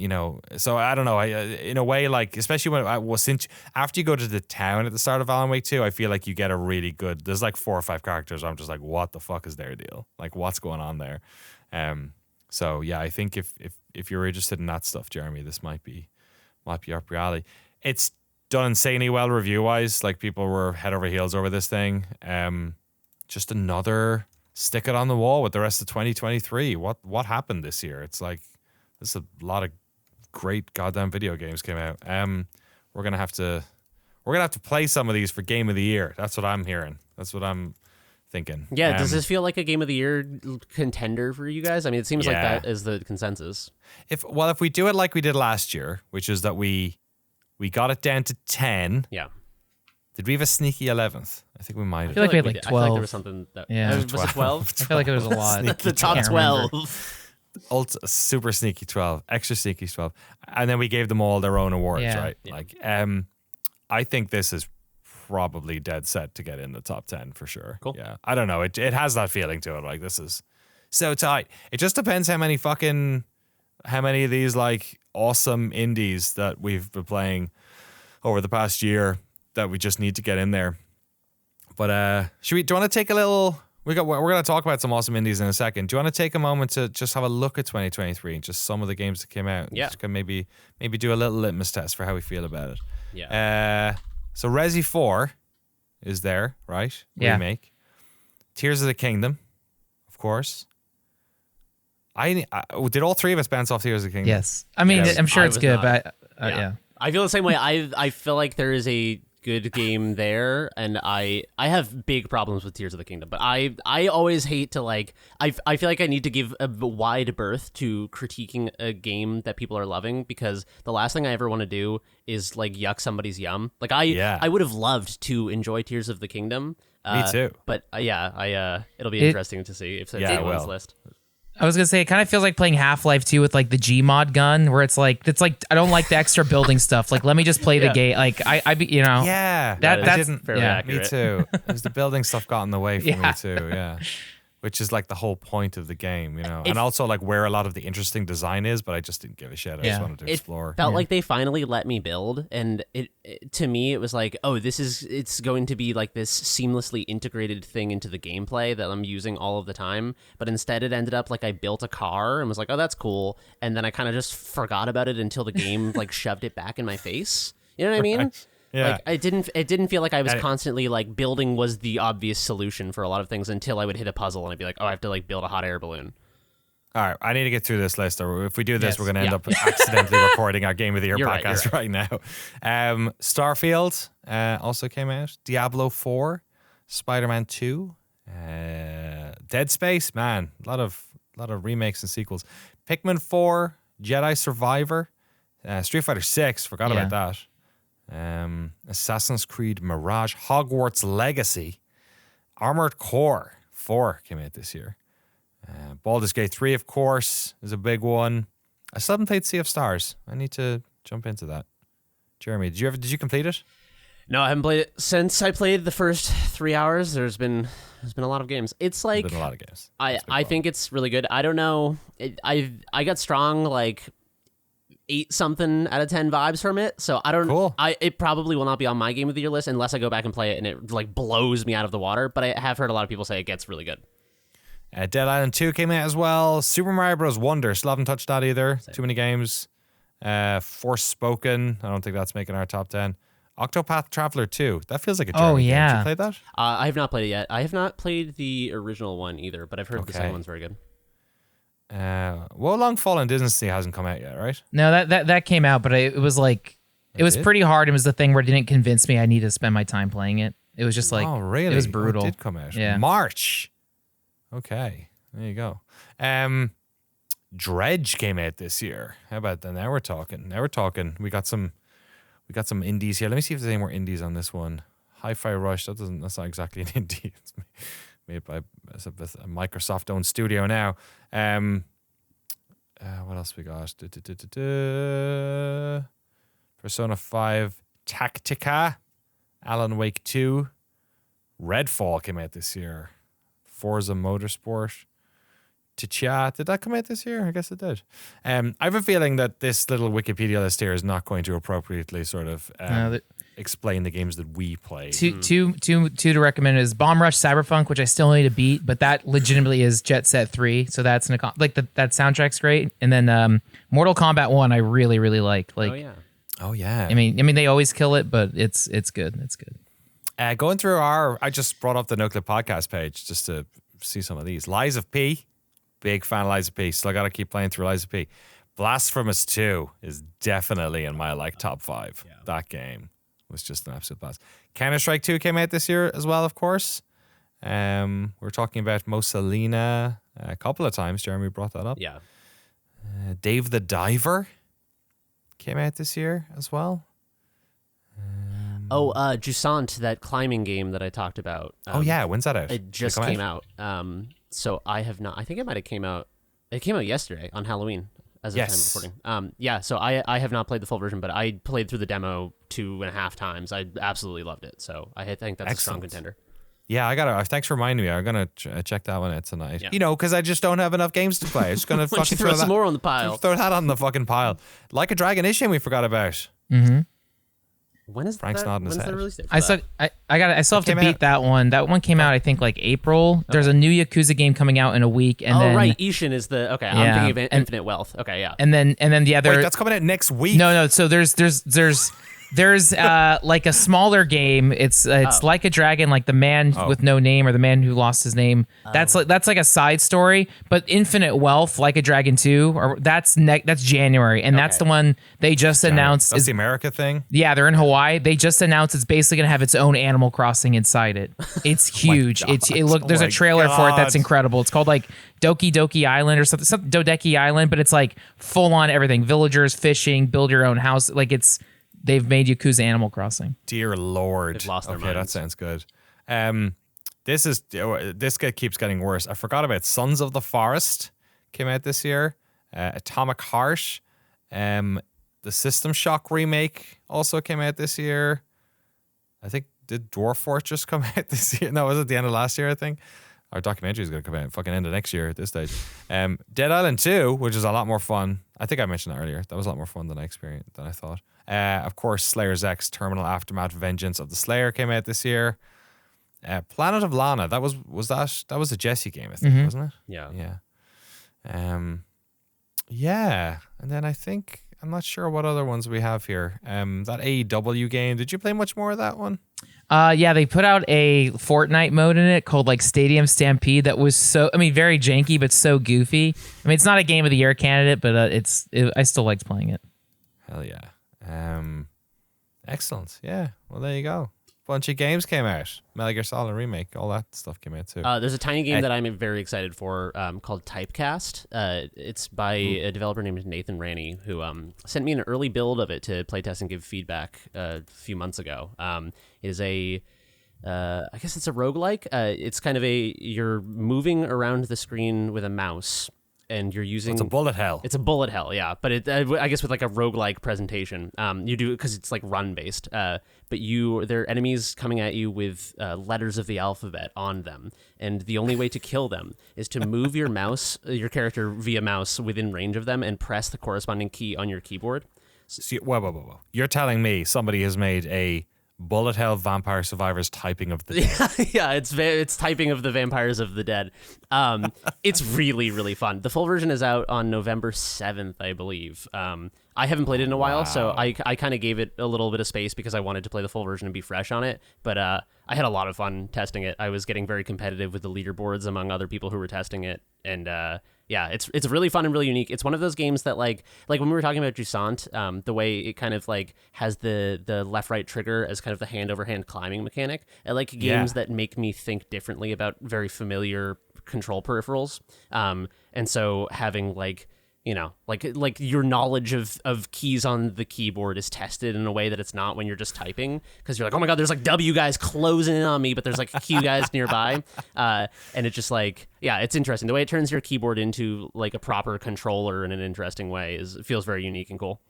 so I don't know. In a way, like, especially since after you go to the town at the start of Alan Wake 2, I feel like you get a really good, there's like 4 or 5 characters. I'm just like, what the fuck is their deal? Like, what's going on there? So yeah, I think if you're interested in that stuff, Jeremy, this might be up your alley. It's done insanely well review wise. Like, people were head over heels over this thing. Just another stick it on the wall with the rest of 2023. What happened this year? It's like, there's a lot of great goddamn video games came out. We're gonna have to play some of these for Game of the Year. That's what I'm hearing. That's what I'm thinking. Yeah, does this feel like a Game of the Year contender for you guys? I mean, it seems like that is the consensus. If we do it like we did last year, which is that we got it down to 10. Yeah. Did we have a sneaky 11th? I think we might have. I feel like we had like 12. I feel like there was something that... Yeah. Was it 12? I feel like it was a lot. The top 12. Super sneaky 12, extra sneaky 12, and then we gave them all their own awards, right? Yeah. Like, I think this is probably dead set to get in the top 10 for sure. Cool. Yeah, I don't know. It has that feeling to it. Like, this is so tight. It just depends how many of these like awesome indies that we've been playing over the past year that we just need to get in there. But do you want to take a little? We're going to talk about some awesome indies in a second. Do you want to take a moment to just have a look at 2023 and just some of the games that came out? Yeah. Just can maybe do a little litmus test for how we feel about it. Yeah. So Resi 4 is there, right? Yeah. Remake. Tears of the Kingdom, of course. I did all 3 of us bounce off Tears of the Kingdom? Yes. I mean, Yes. I'm sure I it's was good, not. but yeah. I feel the same way. I feel like there is a good game there, and I have big problems with Tears of the Kingdom, but I always hate to like I feel like I need to give a wide berth to critiquing a game that people are loving, because the last thing I ever want to do is like yuck somebody's yum. Like I would have loved to enjoy Tears of the Kingdom. Me too. But it'll be interesting to see if it's on this list. I was gonna say, it kind of feels like playing Half-Life 2 with like the Gmod gun, where it's like I don't like the extra building stuff. Like, let me just play the game. Like Yeah, that's fairly accurate. Me too. Because the building stuff got in the way for me too. Yeah. Which is like the whole point of the game, and also like where a lot of the interesting design is, but I just didn't give a shit. I just wanted to explore. It felt like they finally let me build, and it to me it was like, oh, it's going to be like this seamlessly integrated thing into the gameplay that I'm using all of the time. But instead, it ended up like I built a car and was like, oh, that's cool, and then I kind of just forgot about it until the game like shoved it back in my face. You know what I mean? Right. Yeah. Like it didn't feel like I was constantly like building was the obvious solution for a lot of things until I would hit a puzzle and I'd be like, oh, I have to like build a hot air balloon. All right, I need to get through this list, or if we do this, we're going to end up accidentally recording our Game of the Year podcast right now. Starfield also came out. Diablo 4, Spider-Man 2, Dead Space. Man, a lot of remakes and sequels. Pikmin 4, Jedi Survivor, Street Fighter 6. Forgot about that. Assassin's Creed Mirage, Hogwarts Legacy, Armored Core 4 came out this year. Baldur's Gate 3, of course, is a big one. I still haven't played Sea of Stars. I need to jump into that. Jeremy, did you complete it? No, I haven't played it since I played the first 3 hours. There's been a lot of games. It's like There's been a lot of games. I think it's really good. I don't know. I got strong like 8 something out of 10 vibes from it. So I don't. Cool. It probably will not be on my Game of the Year list unless I go back and play it and it like blows me out of the water. But I have heard a lot of people say it gets really good. Dead Island 2 came out as well. Super Mario Bros. Wonder. Still haven't touched that either. Same. Too many games. Forspoken. I don't think that's making our top 10. Octopath Traveler 2. That feels like a Jeremy game. Did you play that? I have not played it yet. I have not played the original one either, but I've heard the second one's very good. Long Fallen Dynasty hasn't come out yet, right? No, that came out, but it was like it was pretty hard. It was the thing where it didn't convince me I need to spend my time playing it. It was just like, oh really? It was brutal. It did come out. Yeah. March. Okay, there you go. Dredge came out this year. How about that? Now we're talking. We got some indies here. Let me see if there's any more indies on this one. Hi-Fi Rush. That's not exactly an indie. It's made by a Microsoft-owned studio now. What else we got? Persona 5 Tactica, Alan Wake 2, Redfall came out this year, Forza Motorsport, Ticha. Did that come out this year? I guess it did. I have a feeling that this little Wikipedia list here is not going to appropriately sort of explain the games that we play. Two to recommend is Bomb Rush Cyberpunk, which I still need to beat, but that legitimately is Jet Set 3, so that's like that soundtrack's great. And then Mortal Kombat 1 I really like. Like, oh yeah. I mean they always kill it, but it's good. It's good. Going through I just brought up the Noclip podcast page just to see some of these. Lies of P, big fan of Lies of P. Still got to keep playing through Lies of P. Blasphemous 2 is definitely in my top 5. Yeah. That game was just an absolute blast. Counter-Strike 2 came out this year as well, of course. We're talking about Mosalina a couple of times. Jeremy brought that up. Yeah. Dave the Diver came out this year as well. Jusant, that climbing game that I talked about. When's that out? It just came out. So I have not. I think it might have came out. It came out yesterday on Halloween. As of time of recording. So I have not played the full version, but I played through the demo 2.5 times. I absolutely loved it. So I think that's a strong contender. Yeah, thanks for reminding me. I'm gonna check that one out tonight. Yeah. Because I just don't have enough games to play. I'm just gonna fucking throw some more on the pile. Throw that on the fucking pile. Like a Dragon Issue we forgot about. Mm-hmm. When is Frank's that? nodding his head. Release date for I still have to beat that one. That one came out I think like April. There's a new Yakuza game coming out in a week, and then right, Ishin is the I'm thinking of Infinite Wealth. Okay, yeah. And then the other. Wait, that's coming out next week. No. So there's like a smaller game. It's Like a Dragon, like the man with no name or the man who lost his name. That's like a side story. But Infinite Wealth, Like a Dragon 2, or that's January, and that's the one they just announced. That's the America thing. Yeah, they're in Hawaii. They just announced it's basically gonna have its own Animal Crossing inside it. It's huge. There's a trailer for it that's incredible. It's called like Doki Doki Island or something Dodeki Island, but it's like full on everything: villagers, fishing, build your own house. Like they've made Yakuza Animal Crossing. Dear Lord. They've lost their minds. That sounds good. This keeps getting worse. I forgot about Sons of the Forest came out this year. Atomic Heart. The System Shock remake also came out this year. I think, did Dwarf Fortress come out this year? No, it was at the end of last year, I think. Our documentary is going to come out fucking end of next year at this stage. Dead Island 2, which is a lot more fun. I think I mentioned that earlier. That was a lot more fun than I thought. Of course, Slayer's X Terminal Aftermath Vengeance of the Slayer came out this year. Planet of Lana, that was a Jesse game, I think, wasn't it? Yeah. Yeah. And then I think, I'm not sure what other ones we have here. That AEW game, did you play much more of that one? Yeah, they put out a Fortnite mode in it called like Stadium Stampede that was very janky but so goofy. I mean, it's not a Game of the Year candidate, but I still liked playing it. Hell yeah. Excellent. Yeah. Well, there you go. Bunch of games came out. Metal Gear Solid Remake, all that stuff came out too. There's a tiny game that I'm very excited for called Typecast. It's by a developer named Nathan Ranney, who sent me an early build of it to playtest and give feedback a few months ago. It is I guess it's a roguelike. It's kind of you're moving around the screen with a mouse. And you're using... It's a bullet hell. It's a bullet hell, yeah. But I guess with like a roguelike presentation. You do it because it's like run-based. But there are enemies coming at you with letters of the alphabet on them. And the only way to kill them is to move your character via mouse within range of them and press the corresponding key on your keyboard. Whoa. You're telling me somebody has made a bullet hell Vampire Survivors typing of the dead. Yeah, it's typing of the Vampires of the Dead. It's really, really fun. The full version is out on November 7th, I believe. I haven't played it in a while, so I kind of gave it a little bit of space because I wanted to play the full version and be fresh on it. But I had a lot of fun testing it. I was getting very competitive with the leaderboards among other people who were testing it, and yeah, it's really fun and really unique. It's one of those games that like when we were talking about Jusant, the way it kind of like has the left-right trigger as kind of the hand-over-hand climbing mechanic. I like games that make me think differently about very familiar control peripherals. And so having like your knowledge of keys on the keyboard is tested in a way that it's not when you're just typing, because you're like, oh my god, there's like W guys closing in on me, but there's like Q guys nearby, and it's just like, yeah, it's interesting. The way it turns your keyboard into like a proper controller in an interesting way feels very unique and cool.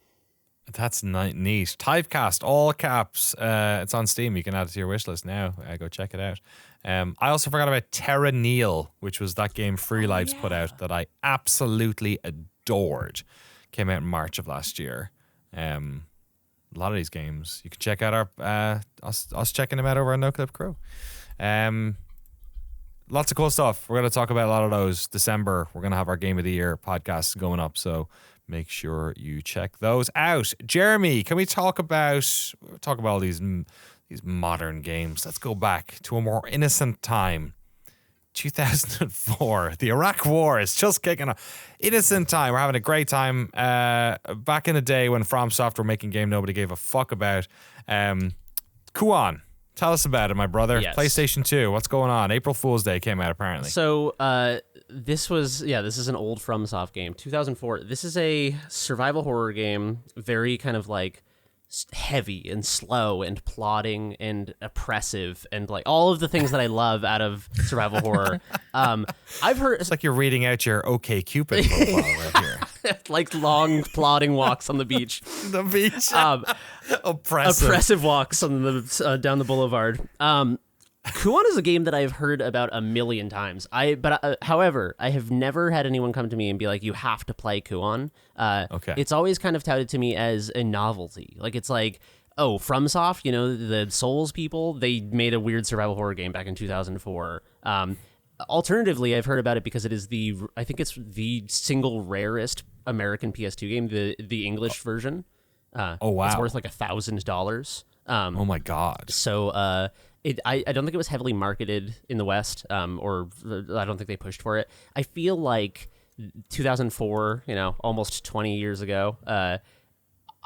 That's neat. Typecast, all caps. It's on Steam. You can add it to your wish list now. Go check it out. I also forgot about Terra Neil, which was that game Free Lives put out that I absolutely adored. Came out in March of last year. A lot of these games you can check out our us checking them out over on Noclip Crew. Lots of cool stuff. We're going to talk about a lot of those. December, we're going to have our Game of the Year podcast going up, so make sure you check those out. Jeremy, can we talk about all these modern games? Let's go back to a more innocent time. 2004, the Iraq War is just kicking off. Innocent time. We're having a great time. Back in the day when FromSoftware were making game nobody gave a fuck about. Kuon, tell us about it, my brother. Yes. PlayStation 2, what's going on? April Fool's Day came out, apparently. So this is an old FromSoft game, 2004. This is a survival horror game, very kind of like heavy and slow and plotting and oppressive and like all of the things that I love out of survival horror. I've heard it's like you're reading out your OK Cupid profile right here. like long plodding walks on the beach. The beach. Oppressive walks on the down the boulevard. Kuon is a game that I've heard about a million times. However, I have never had anyone come to me and be like, "You have to play Kuon." Okay. It's always kind of touted to me as a novelty. Like it's like, oh, FromSoft, the Souls people, they made a weird survival horror game back in 2004. Alternatively, I've heard about it because it is I think it's the single rarest American PS2 game, the English version. Oh wow! It's worth like $1,000. Oh my god! So I don't think it was heavily marketed in the West, or I don't think they pushed for it. I feel like 2004, almost 20 years ago.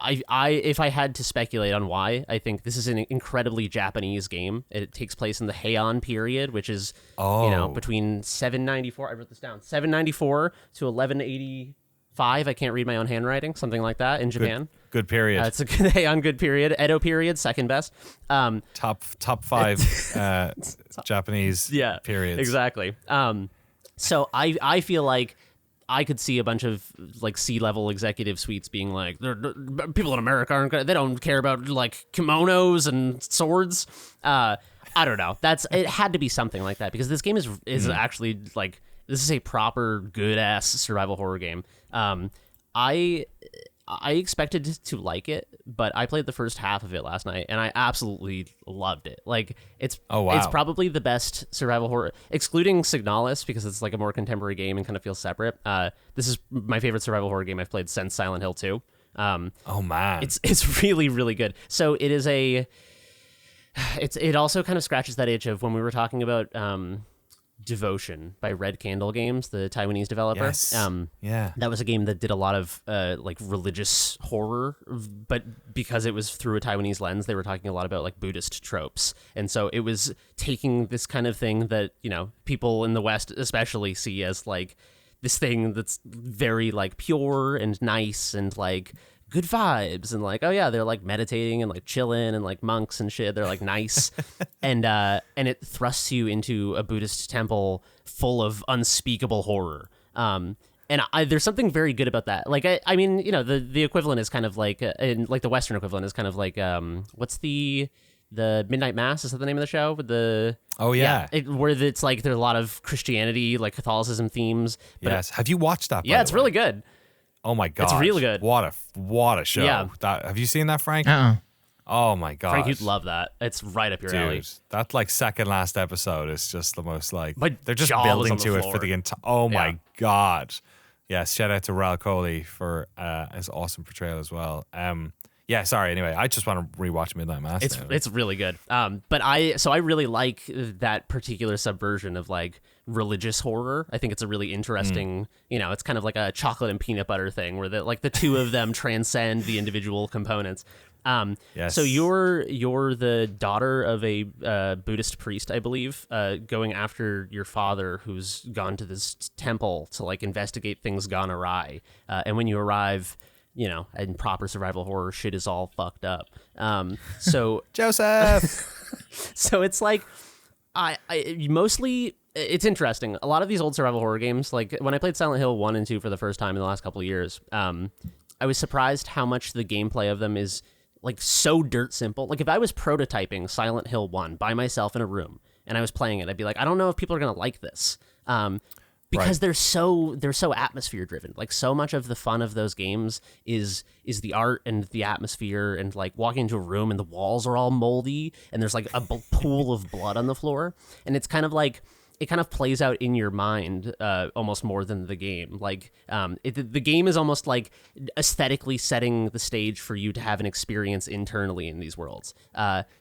If I had to speculate on why, I think this is an incredibly Japanese game. It takes place in the Heian period, which is between 794. I wrote this down. 794 to 1185. I can't read my own handwriting. Something like that in Japan. Good period. It's a good Heian good period. Edo period, second best. Top 5 Japanese periods. Exactly. So I feel like I could see a bunch of like C-level executive suites being like, people in America they don't care about like kimonos and swords. I don't know. It had to be something like that because this game is actually like, this is a proper good ass survival horror game. I expected to like it, but I played the first half of it last night, and I absolutely loved it. Like, it's probably the best survival horror, excluding Signalis, because it's like a more contemporary game and kind of feels separate. This is my favorite survival horror game I've played since Silent Hill 2. Oh man, it's really, really good. So it is it also kind of scratches that itch of when we were talking about Devotion by Red Candle Games, the Taiwanese developer. Yes. That was a game that did a lot of like religious horror, but because it was through a Taiwanese lens, they were talking a lot about like Buddhist tropes. And so it was taking this kind of thing that, people in the West especially see as like this thing that's very like pure and nice and like good vibes and like, oh yeah, they're like meditating and like chilling and like monks and shit. They're like nice. and it thrusts you into a Buddhist temple full of unspeakable horror. And there's something very good about that. Like, I mean, the equivalent is kind of like, in like the Western equivalent is kind of like, what's the Midnight Mass? Is that the name of the show? With the where it's like there's a lot of Christianity, like Catholicism themes. But yes. Have you watched that? Yeah, it's really good. Oh my god, it's really good. What a show! Yeah. Have you seen that, Frank? Oh my god, Frank, you'd love that. It's right up your alley. That like second last episode is just the most like they're just jaw building was on to the it floor. for the entire. Oh my god, yes! Shout out to Ral Coley for his awesome portrayal as well. Yeah, sorry. Anyway, I just want to rewatch Midnight Mass. It's really good. But I really like that particular subversion of like religious horror. I think it's a really interesting, it's kind of like a chocolate and peanut butter thing where the two of them transcend the individual components. Yes. So you're the daughter of a Buddhist priest, I believe, going after your father who's gone to this temple to like investigate things gone awry. And when you arrive, in proper survival horror, shit is all fucked up. So Joseph. So it's like, I mostly, it's interesting. A lot of these old survival horror games, like when I played Silent Hill 1 and 2 for the first time in the last couple of years, was surprised how much the gameplay of them is like so dirt simple. Like if I was prototyping Silent Hill 1 by myself in a room and I was playing it, I'd be like, I don't know if people are gonna like this. Because they're so atmosphere driven. Like so much of the fun of those games is the art and the atmosphere and like walking into a room and the walls are all moldy and there's like a pool of blood on the floor, and it's kind of like it kind of plays out in your mind almost more than the game. Like the game is almost like aesthetically setting the stage for you to have an experience internally in these worlds.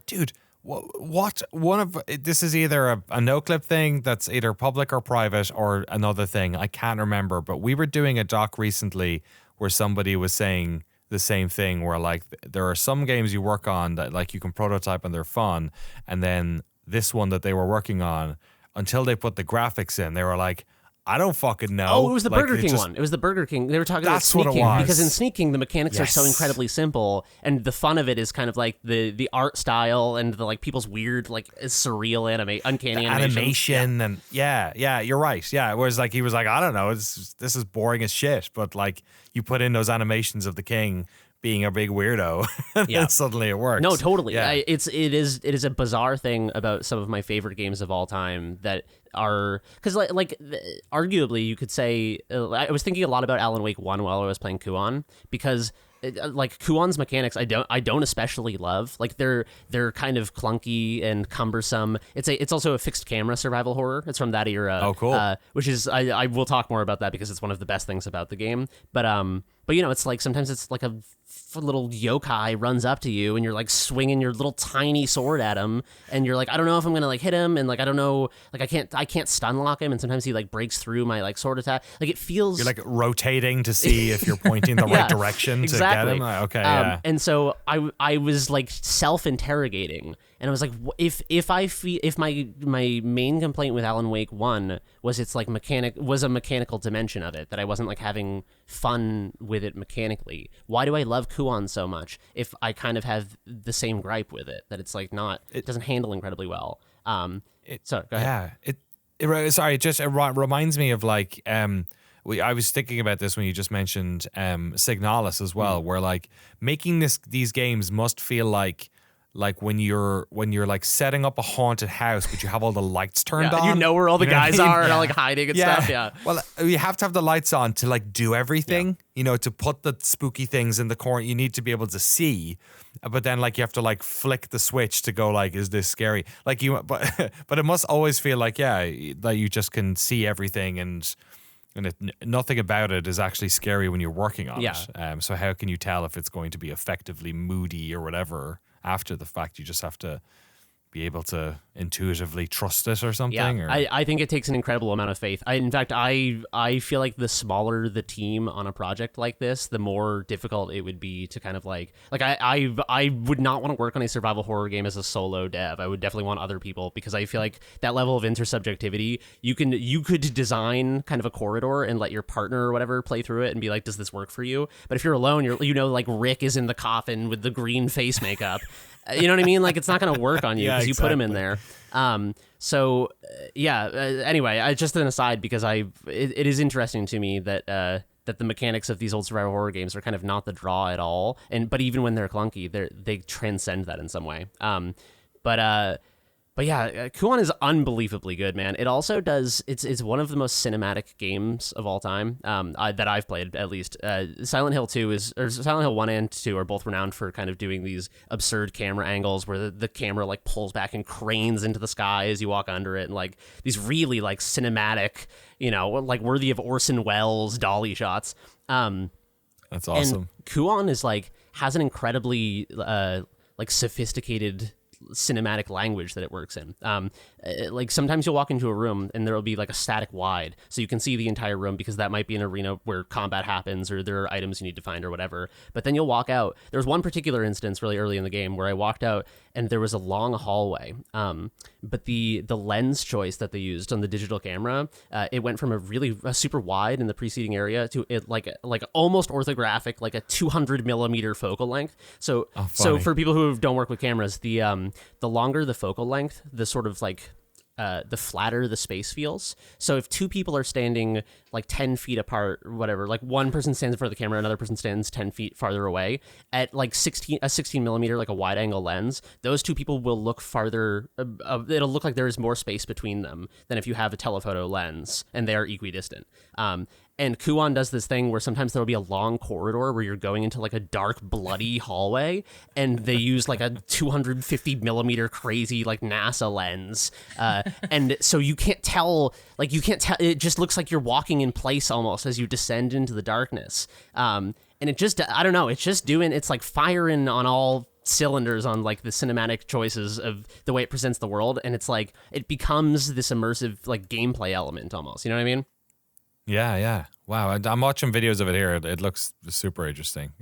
Dude. What one of this is either a Noclip thing that's either public or private or another thing. I can't remember, but we were doing a doc recently where somebody was saying the same thing, where like there are some games you work on that like you can prototype and they're fun, and then this one that they were working on, until they put the graphics in, they were like, I don't fucking know. Oh, it was the Burger King one. It was the Burger King. They were talking about sneaking because in sneaking the mechanics are so incredibly simple, and the fun of it is kind of like the art style and the like people's weird like surreal uncanny animation and yeah, you're right. Yeah, whereas like he was like, I don't know, this is boring as shit, but like you put in those animations of the king being a big weirdo, and suddenly it works. No, totally. Yeah. It is a bizarre thing about some of my favorite games of all time that are because arguably you could say I was thinking a lot about Alan Wake 1 while I was playing Kuon, because like Kuon's mechanics I don't especially love. Like they're kind of clunky and cumbersome. It's also a fixed camera survival horror. It's from that era. Oh, cool. Which is I will talk more about that because it's one of the best things about the game. But you know, it's like sometimes it's like a little yokai runs up to you and you're like swinging your little tiny sword at him and you're like, I don't know if I'm gonna like hit him, and like I don't know, like I can't stun lock him, and sometimes he like breaks through my like sword attack. Like it feels you're like rotating to see if you're pointing the right direction to get him. Okay, yeah. And so I was like self-interrogating, and I was like, if my main complaint with Alan Wake 1 was it's like a mechanical dimension of it, that I wasn't like having fun with it mechanically, why do I love Kuon so much if I kind of have the same gripe with it, that it's like it doesn't handle incredibly well. Go ahead. It reminds me of like I was thinking about this when you just mentioned Signalis as well, where like making these games must feel like when you're like setting up a haunted house, but you have all the lights turned on. You know where all the guys are and all like hiding and stuff. Yeah. Well, you have to have the lights on to like do everything. Yeah. You know, to put the spooky things in the corner, you need to be able to see. But then like you have to like flick the switch to go like, is this scary? Like but it must always feel like that you just can see everything and nothing about it is actually scary when you're working on it. So how can you tell if it's going to be effectively moody or whatever? After the fact, you just have to be able to intuitively trust it or something. Yeah, I think it takes an incredible amount of faith. In fact, I feel like the smaller the team on a project like this, the more difficult it would be to kind of like I would not want to work on a survival horror game as a solo dev. I would definitely want other people, because I feel like that level of intersubjectivity, you could design kind of a corridor and let your partner or whatever play through it and be like, does this work for you? But if you're alone, like Rick is in the coffin with the green face makeup. You know what I mean? Like, it's not going to work on you because you put him in there. Anyway, just an aside, because it is interesting to me that the mechanics of these old survival horror games are kind of not the draw at all. But even when they're clunky, they transcend that in some way. But yeah, Kuon is unbelievably good, man. It also does. It's one of the most cinematic games of all time that I've played, at least. Silent Hill 1 and 2 are both renowned for kind of doing these absurd camera angles where the camera like pulls back and cranes into the sky as you walk under it, and like these really like cinematic, like worthy of Orson Welles dolly shots. That's awesome. And Kuon is like has an incredibly like sophisticated cinematic language that it works in. Like sometimes you'll walk into a room and there'll be like a static wide, so you can see the entire room because that might be an arena where combat happens or there are items you need to find or whatever. But then you'll walk out. There was one particular instance really early in the game where I walked out and there was a long hallway. But the lens choice that they used on the digital camera, it went from a super wide in the preceding area to it like almost orthographic, like a 200 millimeter focal length. So for people who don't work with cameras, the longer the focal length, the sort of like the flatter the space feels. So if two people are standing like 10 feet apart or whatever, like one person stands in front of the camera, another person stands 10 feet farther away at like 16 millimeter, like a wide angle lens, those two people will look farther. It'll look like there is more space between them than if you have a telephoto lens and they are equidistant. And Kuon does this thing where sometimes there'll be a long corridor where you're going into like a dark, bloody hallway, and they use like a 250 millimeter crazy like NASA lens, and so you can't tell. It just looks like you're walking in place almost as you descend into the darkness. And it just, I don't know, it's like firing on all cylinders on like the cinematic choices of the way it presents the world, and it's like it becomes this immersive like gameplay element almost. You know what I mean? Yeah. Wow, I'm watching videos of it here. It looks super interesting.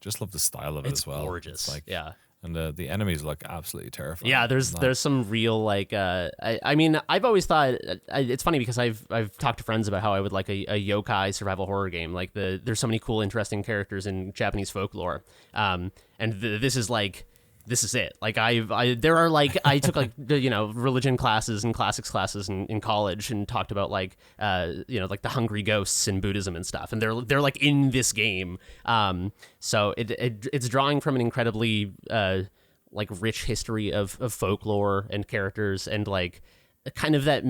Just love the style of it as well. It's gorgeous. Like, yeah. And the enemies look absolutely terrifying. Yeah, there's some real like I mean, I've always thought it's funny because I've talked to friends about how I would like a yokai survival horror game. Like there's so many cool, interesting characters in Japanese folklore. This is it. Like I took like religion classes and classics classes in college and talked about like like the hungry ghosts in Buddhism and stuff, and they're like in this game. So it's drawing from an incredibly like rich history of folklore and characters, and like kind of that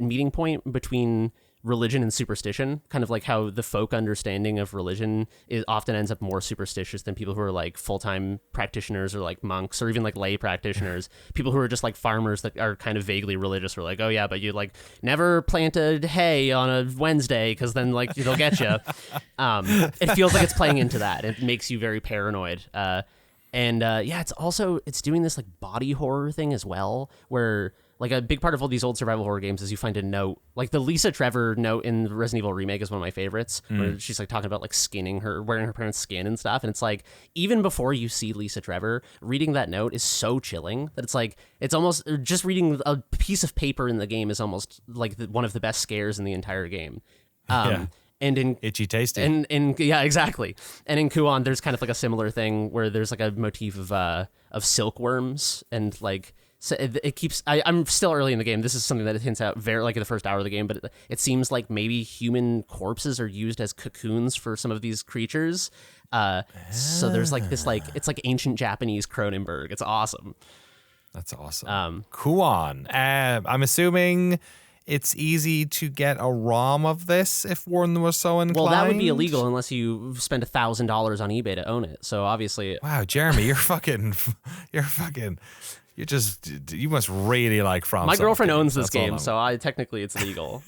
meeting point between religion and superstition, kind of like how the folk understanding of religion often ends up more superstitious than people who are like full-time practitioners or like monks or even like lay practitioners. People who are just like farmers that are kind of vaguely religious are like, oh yeah, but you like never planted hay on a Wednesday because then like they'll get you. It feels like it's playing into that. It makes you very paranoid. It's doing this like body horror thing as well, where like a big part of all these old survival horror games is you find a note, like the Lisa Trevor note in the Resident Evil remake is one of my favorites, where she's like talking about like wearing her parents' skin and stuff. And it's like, even before you see Lisa Trevor, reading that note is so chilling that it's almost just reading a piece of paper in the game is almost like one of the best scares in the entire game. And in itchy tasty. And yeah, exactly. And in Kuon, there's kind of like a similar thing where there's like a motif of silkworms, and like, so it keeps. I'm still early in the game. This is something that it hints out very like in the first hour of the game, but it seems like maybe human corpses are used as cocoons for some of these creatures. So there's like this it's like ancient Japanese Cronenberg. It's awesome. That's awesome. Kuon. I'm assuming it's easy to get a ROM of this if one was so inclined. Well, that would be illegal unless you spend $1,000 on eBay to own it. So obviously, wow, Jeremy, you must really like FromSoftware. My girlfriend owns this game, so technically it's legal.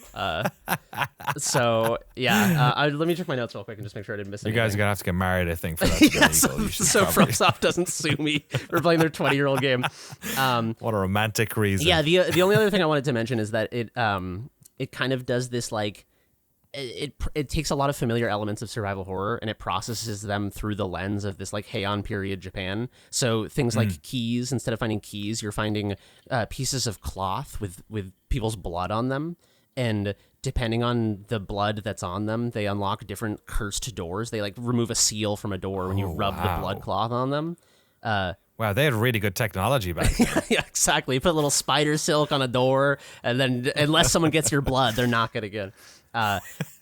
So yeah, let me check my notes real quick and just make sure I didn't miss anything. You guys are gonna have to get married, I think, for that to get legal. So FromSoft doesn't sue me for playing their 20-year-old game. What a romantic reason. Yeah, the only other thing I wanted to mention is that it kind of does this like. It takes a lot of familiar elements of survival horror and it processes them through the lens of this like Heian period Japan. So things like keys, instead of finding keys, you're finding pieces of cloth with people's blood on them. And depending on the blood that's on them, they unlock different cursed doors. They like remove a seal from a door when you rub the blood cloth on them. Wow, they had really good technology back then. Yeah, exactly. You put a little spider silk on a door, and then unless someone gets your blood, they're not going to get.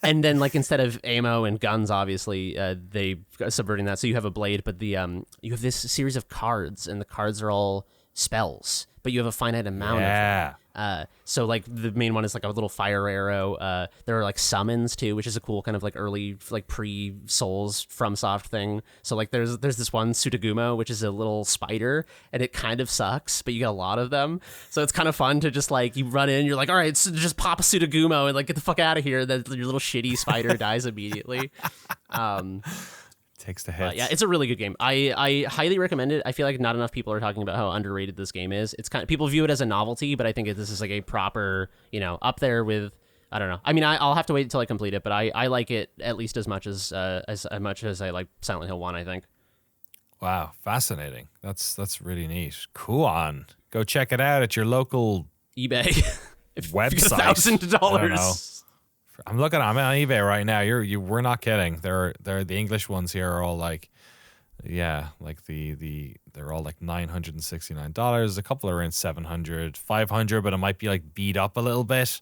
And then, like, instead of ammo and guns, obviously, they subverting that. So you have a blade, but you have this series of cards, and the cards are all spells, but you have a finite amount of them. So like the main one is like a little fire arrow. There are like summons too, which is a cool kind of like early like pre-Souls FromSoft thing. So like there's this one Sutagumo, which is a little spider, and it kind of sucks, but you get a lot of them. So it's kind of fun to just like you run in, you're like, all right, so just pop a Sutagumo and like get the fuck out of here. That your little shitty spider dies immediately. Takes the hits. Yeah, it's a really good game. I highly recommend it. I feel like not enough people are talking about how underrated this game is. It's kind of, people view it as a novelty, but I think this is like a proper, up there with, I don't know. I mean, I'll have to wait until I complete it, but I like it at least as much as I like Silent Hill 1, I think. Wow, fascinating. That's really neat. Kuon. Go check it out at your local eBay website. $1,000. I'm on eBay right now. We're not kidding. The English ones here are all like Yeah, like they're all like $969. A couple are in 700, 500, but it might be like beat up a little bit,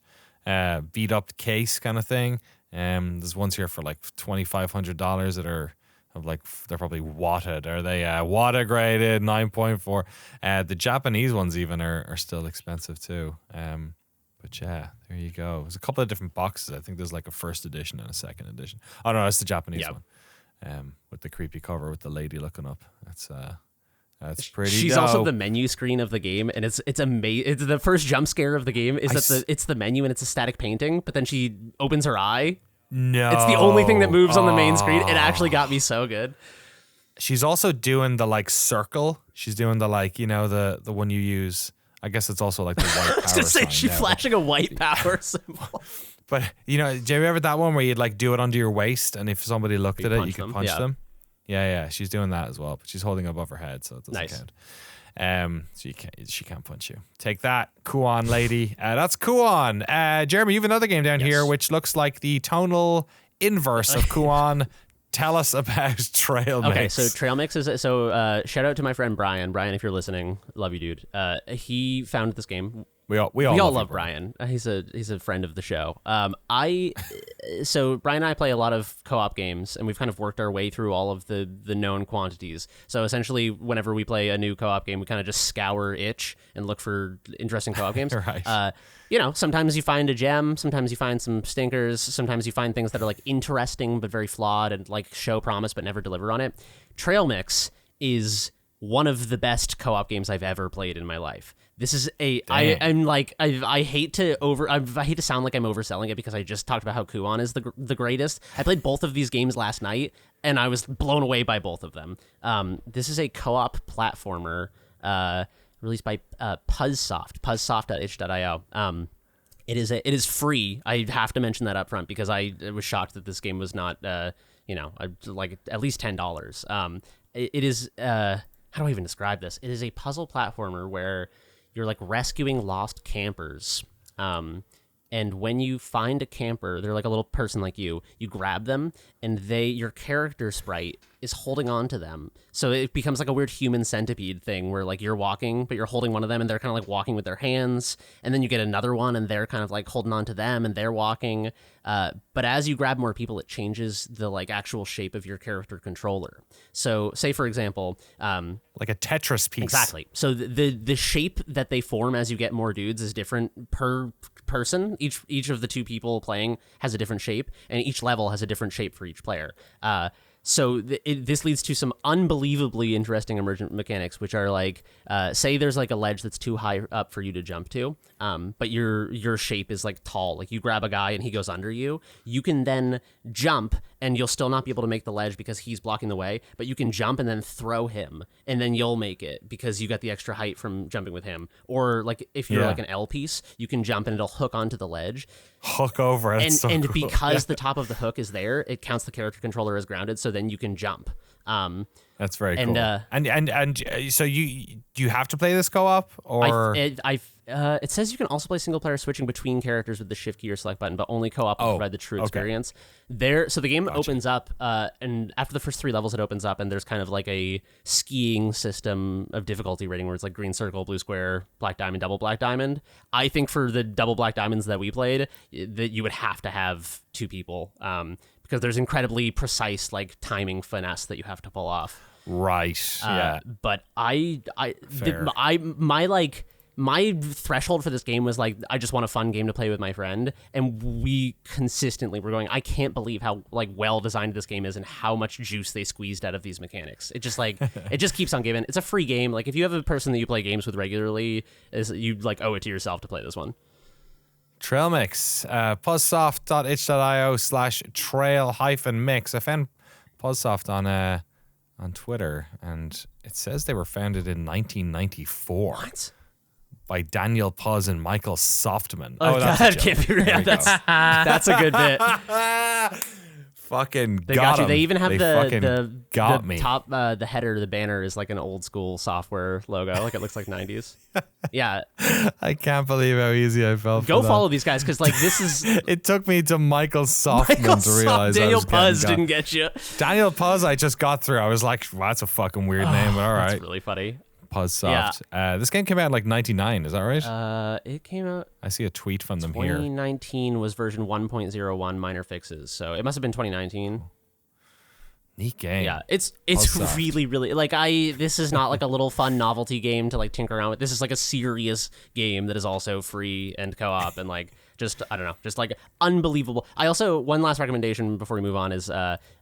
beat up case kind of thing. There's ones here for like $2,500 that are of like they're probably watted. Are they water graded 9.4? The Japanese ones even are still expensive too. But yeah, there you go. There's a couple of different boxes. I think there's like a first edition and a second edition. Oh no, that's the Japanese one. With the creepy cover with the lady looking up. That's pretty. She's dope. also the menu screen of the game, and it's amazing. It's the first jump scare of the game is it's the menu and it's a static painting, but then she opens her eye. No, it's the only thing that moves on the main screen. It actually got me so good. She's also doing the like circle. She's doing the like the one you use. I guess it's also like the white power. I was gonna say she's flashing a white power symbol. But do you ever that one where you'd like do it under your waist, and if somebody looked at it, you could punch them? Yeah. She's doing that as well, but she's holding it above her head, so it doesn't count. So she can't punch you. Take that, Kuon lady. That's Kuon. Jeremy, you have another game down here which looks like the tonal inverse of Kuon. Tell us about Trail Mix. Okay, so Trail Mix is shout out to my friend Brian. Brian, if you're listening, love you, dude. He found this game. We all love Brian. He's a friend of the show. So Brian and I play a lot of co-op games, and we've kind of worked our way through all of the known quantities. So essentially, whenever we play a new co-op game, we kind of just scour itch and look for interesting co-op games. Right. Sometimes you find a gem, sometimes you find some stinkers, sometimes you find things that are like interesting but very flawed and like show promise but never deliver on it. Trail Mix is one of the best co-op games I've ever played in my life. This is I hate to sound like I'm overselling it because I just talked about how Kuon is the greatest. I played both of these games last night and I was blown away by both of them. This is a co-op platformer released by puzzsoft.itch.io. It is free. I have to mention that up front because I was shocked that this game was not like at least $10. It is how do I even describe this? It is a puzzle platformer where you're like rescuing lost campers. And when you find a camper, they're like a little person like you grab them and your character sprite is holding on to them. So it becomes like a weird human centipede thing where like you're walking, but you're holding one of them and they're kind of like walking with their hands. And then you get another one and they're kind of like holding on to them and they're walking. But as you grab more people, it changes the like actual shape of your character controller. So say, for example, like a Tetris piece. Exactly. So the shape that they form as you get more dudes is different per person. Each of the two people playing has a different shape, and each level has a different shape for each player. So this leads to some unbelievably interesting emergent mechanics, which are like, say there's like a ledge that's too high up for you to jump to, but your shape is like tall. Like you grab a guy and he goes under you. You can then jump and you'll still not be able to make the ledge because he's blocking the way, but you can jump and then throw him and then you'll make it because you got the extra height from jumping with him. Or like if you're like an L piece, you can jump and it'll hook onto the ledge. Hook over. That's so and cool. because the top of the hook is there, it counts the character controller as grounded, so then you can jump. That's very cool. And so you have to play this co-op, or it says you can also play single player switching between characters with the shift key or select button, but only co-op will provide the true experience. So the game opens up, and after the first 3 levels, it opens up, and there's kind of like a skiing system of difficulty rating where it's like green circle, blue square, black diamond, double black diamond. I think for the double black diamonds that we played, that you would have to have 2 people, because there's incredibly precise like timing finesse that you have to pull off. Right. Yeah. But my threshold for this game was like, I just want a fun game to play with my friend, and we consistently were going, I can't believe how like well designed this game is and how much juice they squeezed out of these mechanics. It just like it just keeps on giving. It's a free game. Like if you have a person that you play games with regularly, you like owe it to yourself to play this one. Trail Mix, puzzsoft.itch.io/trail-mix. I found Puzzsoft on Twitter, and it says they were founded in 1994. What? By Daniel Puz and Michael Softman. That can't be real. That's a good bit. Fucking They got got you. him. They even have the got me. top, the header, the banner is like an old school software logo. Like it looks like 90s. Yeah. I can't believe how easy I felt. Go for follow these guys because like this is It took me to Michael Softman to realize Daniel I was Puz getting didn't get you. Daniel Puz, I just got through. I was like, well, that's a fucking weird name, but all right. That's really funny. Puz Soft. This game came out in like 99, is that right? It came out I see a tweet from them here. 2019 was version 1.01 minor fixes, so it must have been 2019. Neat game. Yeah, it's Soft. really like this is not like a little fun novelty game to like tinker around with. This is like a serious game that is also free and co-op and like just I don't know, just like unbelievable. I also one last recommendation before we move on is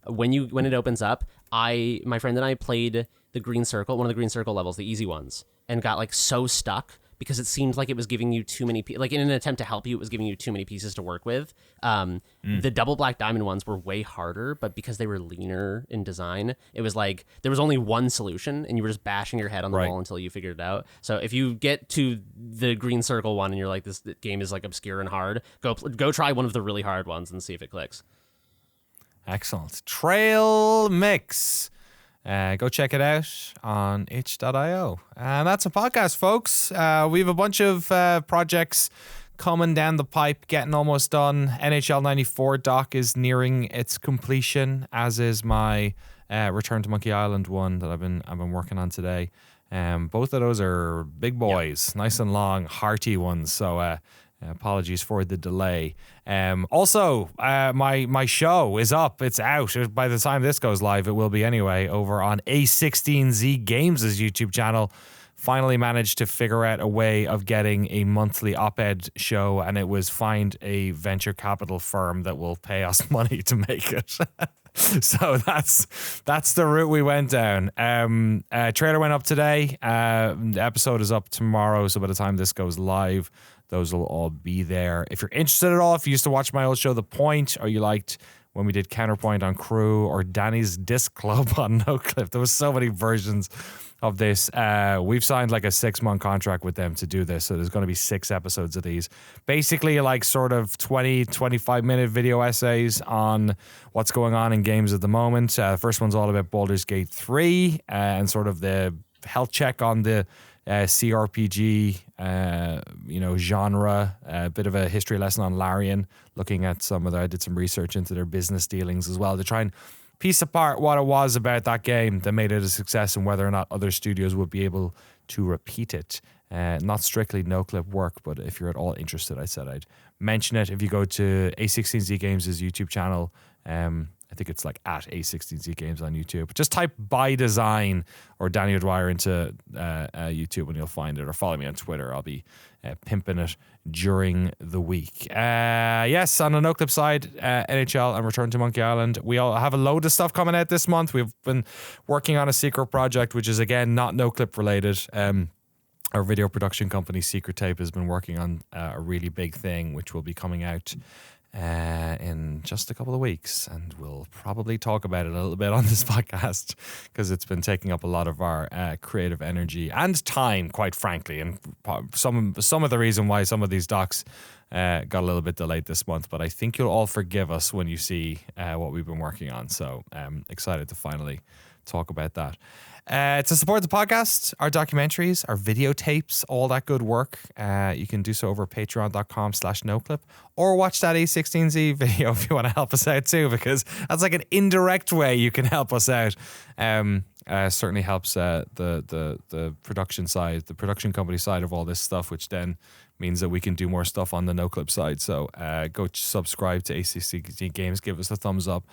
when it opens up, my friend and I played the Green Circle, one of the Green Circle levels, the easy ones, and got like so stuck because it seemed like it was giving you too many like in an attempt to help you, it was giving you too many pieces to work with. The double black diamond ones were way harder, but because they were leaner in design, it was like there was only one solution and you were just bashing your head on the wall until you figured it out. So if you get to the Green Circle one and you're like, this game is like obscure and hard, go try one of the really hard ones and see if it clicks. Excellent. Trail Mix. Go check it out on itch.io. And that's a podcast, folks. We have a bunch of projects coming down the pipe, getting almost done. NHL 94 doc is nearing its completion, as is my Return to Monkey Island one that I've been working on today. Both of those are big boys, nice and long, hearty ones. So apologies for the delay. Also, my show is up. It's out. By the time this goes live, it will be anyway, over on A16Z Games' YouTube channel. Finally managed to figure out a way of getting a monthly op-ed show, and it was find a venture capital firm that will pay us money to make it. So that's the route we went down. Trailer went up today. The episode is up tomorrow, so by the time this goes live, those will all be there. If you're interested at all, if you used to watch my old show, The Point, or you liked when we did Counterpoint on Crew, or Danny's Disc Club on Noclip, there was so many versions of this. We've signed like a 6-month contract with them to do this, so there's going to be 6 episodes of these. Basically like sort of 20-25-minute video essays on what's going on in games at the moment. The first one's all about Baldur's Gate 3 and sort of the health check on the CRPG genre, a bit of a history lesson on Larian, looking at I did some research into their business dealings as well to try and piece apart what it was about that game that made it a success and whether or not other studios would be able to repeat it. Not strictly Noclip work, but if you're at all interested, I said I'd mention it. If you go to A16Z Games' YouTube channel, I think it's like at A16Z Games on YouTube. Just type By Design or Danny O'Dwyer into YouTube and you'll find it, or follow me on Twitter. I'll be pimping it during the week. Yes, on the Noclip side, NHL and Return to Monkey Island. We all have a load of stuff coming out this month. We've been working on a secret project, which is again not Noclip related. Our video production company, Secret Tape, has been working on a really big thing, which will be coming out in just a couple of weeks, and we'll probably talk about it a little bit on this podcast because it's been taking up a lot of our creative energy and time, quite frankly, and some of the reason why some of these docs got a little bit delayed this month, but I think you'll all forgive us when you see what we've been working on. So I'm excited to finally talk about that. To support the podcast, our documentaries, our videotapes, all that good work, you can do so over patreon.com/noclip, or watch that A16Z video if you want to help us out too, because that's like an indirect way you can help us out. Certainly helps the production side, the production company side of all this stuff, which then means that we can do more stuff on the Noclip side. So go subscribe to ACCG Games, give us a thumbs up,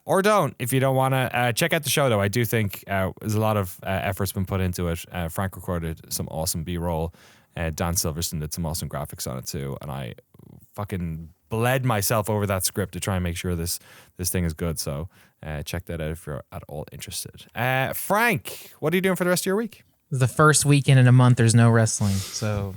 or don't if you don't want to. Check out the show though. I do think there's a lot of effort's been put into it. Frank recorded some awesome B-roll. Dan Silverstone did some awesome graphics on it too, and I fucking bled myself over that script to try and make sure this thing is good. So check that out if you're at all interested. Frank, what are you doing for the rest of your week? The first weekend in a month, there's no wrestling, so.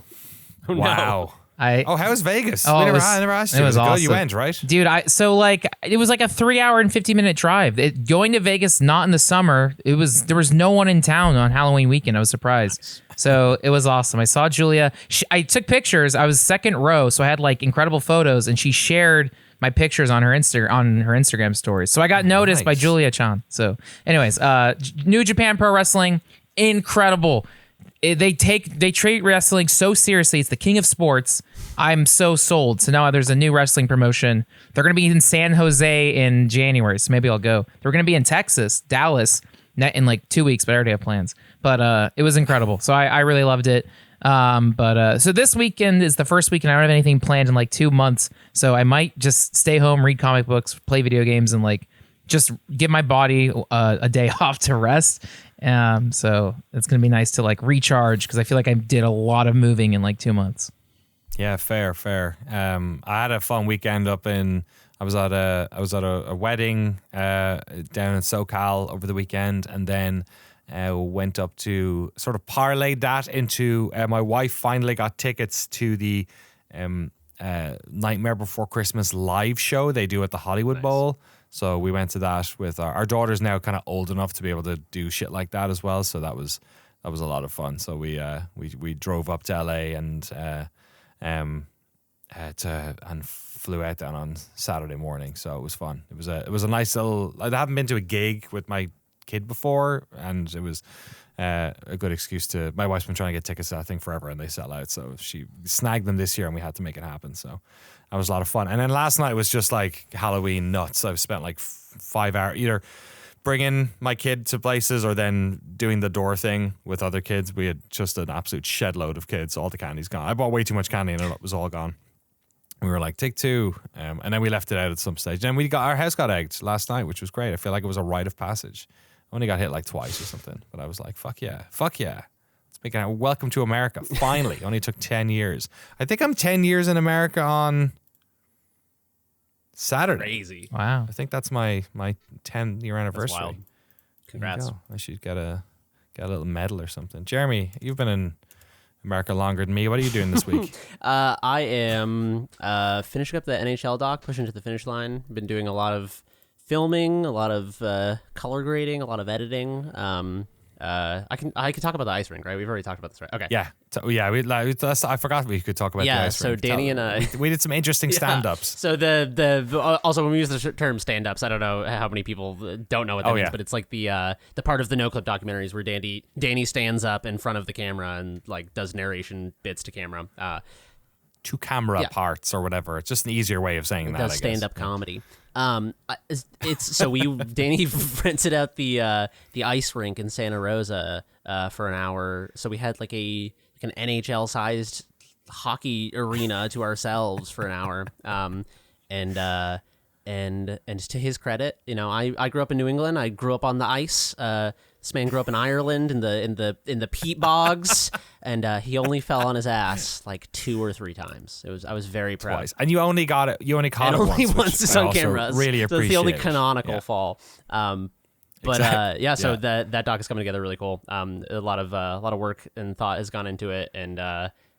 Wow. How was Vegas? I never asked you. It was awesome. Good? You went, right? Dude, it was like a 3-hour and 50-minute drive. Going to Vegas, not in the summer, there was no one in town on Halloween weekend. I was surprised. So it was awesome. I saw Julia. I took pictures. I was second row, so I had like incredible photos, and she shared my pictures on her Instagram stories. So I got noticed by Julia Chan. So anyways, New Japan Pro Wrestling, incredible. They treat wrestling so seriously. It's the king of sports. I'm so sold. So now there's a new wrestling promotion. They're going to be in San Jose in January, so maybe I'll go. They're going to be in Texas, Dallas, in like 2 weeks, but I already have plans. But it was incredible. So I really loved it. So this weekend is the first weekend. I don't have anything planned in like 2 months. So I might just stay home, read comic books, play video games, and like just give my body a day off to rest. So it's going to be nice to like recharge because I feel like I did a lot of moving in like 2 months. Yeah, fair. I had a fun weekend I was at a wedding down in SoCal over the weekend, and then went up to sort of parlayed that into my wife finally got tickets to the Nightmare Before Christmas live show they do at the Hollywood Bowl. So we went to that with our daughter's now kind of old enough to be able to do shit like that as well. So that was a lot of fun. So we drove up to LA and flew out down on Saturday morning. So it was fun. It was a nice little. I haven't been to a gig with my kid before, and it was a good excuse to. My wife's been trying to get tickets to that thing forever, and they sell out. So she snagged them this year, and we had to make it happen. So that was a lot of fun. And then last night was just like Halloween nuts. I've spent like 5 hours either bringing my kid to places or then doing the door thing with other kids. We had just an absolute shed load of kids. All the candy's gone. I bought way too much candy and it was all gone. We were like, take two. And then we left it out at some stage. And our house got egged last night, which was great. I feel like it was a rite of passage. I only got hit like twice or something. But I was like, fuck yeah. Let's make it. Welcome to America. Finally. Only took 10 years. I think I'm 10 years in America on Saturday. Crazy. Wow. I think that's my 10-year anniversary. That's wild. Congrats. I should get a little medal or something. Jeremy, you've been in America longer than me. What are you doing this week? I am finishing up the NHL doc, pushing to the finish line. Been doing a lot of filming, a lot of color grading, a lot of editing. I can talk about the ice rink, right? We've already talked about this, right? Okay. Yeah. I forgot we could talk about the ice rink. So Danny and I... We did some interesting stand-ups. So also when we use the term stand-ups, I don't know how many people don't know what that means, but it's like the part of the Noclip documentaries where Danny stands up in front of the camera and like does narration bits to camera. To camera parts or whatever. It's just an easier way of saying that, I guess. Stand-up comedy. Danny rented out the ice rink in Santa Rosa for an hour. So we had like an NHL-sized hockey arena to ourselves for an hour. And to his credit, I grew up in New England. I grew up on the ice. This man grew up in Ireland in the peat bogs, and he only fell on his ass like 2 or 3 times. I was very proud. Twice. And you only caught it once. It's on camera. Really appreciate. So it's the only canonical fall. So that doc is coming together really cool. A lot of work and thought has gone into it, and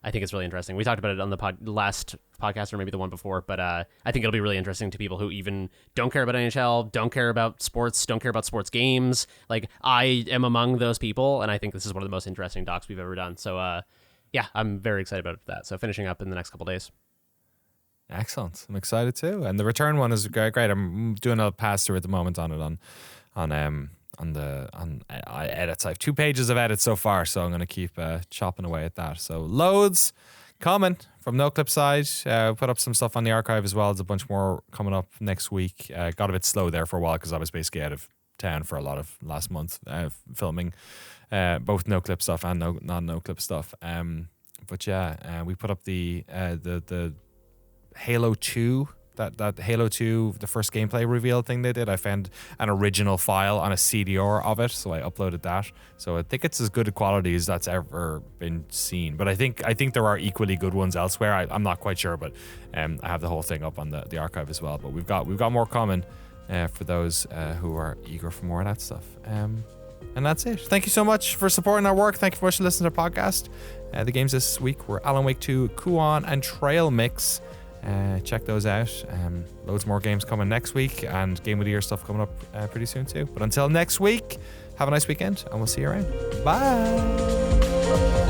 I think it's really interesting. We talked about it on the last podcast or maybe the one before, but I think it'll be really interesting to people who even don't care about NHL, don't care about sports, don't care about sports games. Like, I am among those people, and I think this is one of the most interesting docs we've ever done. So, I'm very excited about that. So finishing up in the next couple days. Excellent. I'm excited too. And the return one is great. I'm doing a pass through at the moment on it on edits. I have 2 pages of edits so far, so I'm going to keep chopping away at that. So loads coming from Noclip side. Put up some stuff on the archive as well. There's a bunch more coming up next week. Got a bit slow there for a while because I was basically out of town for a lot of last month filming both Noclip stuff and non-Noclip stuff. We put up the Halo 2. That Halo 2, the first gameplay reveal thing they did, I found an original file on a CDR of it, so I uploaded that. So I think it's as good a quality as that's ever been seen. But I think there are equally good ones elsewhere. I'm not quite sure, but I have the whole thing up on the archive as well. But we've got more coming for those who are eager for more of that stuff. And that's it. Thank you so much for supporting our work. Thank you for much for listening to our podcast. The games this week were Alan Wake 2, Kuon, and Trail Mix. Check those out. Loads more games coming next week, and Game of the Year stuff coming up pretty soon too. But until next week, have a nice weekend, and we'll see you around. Bye.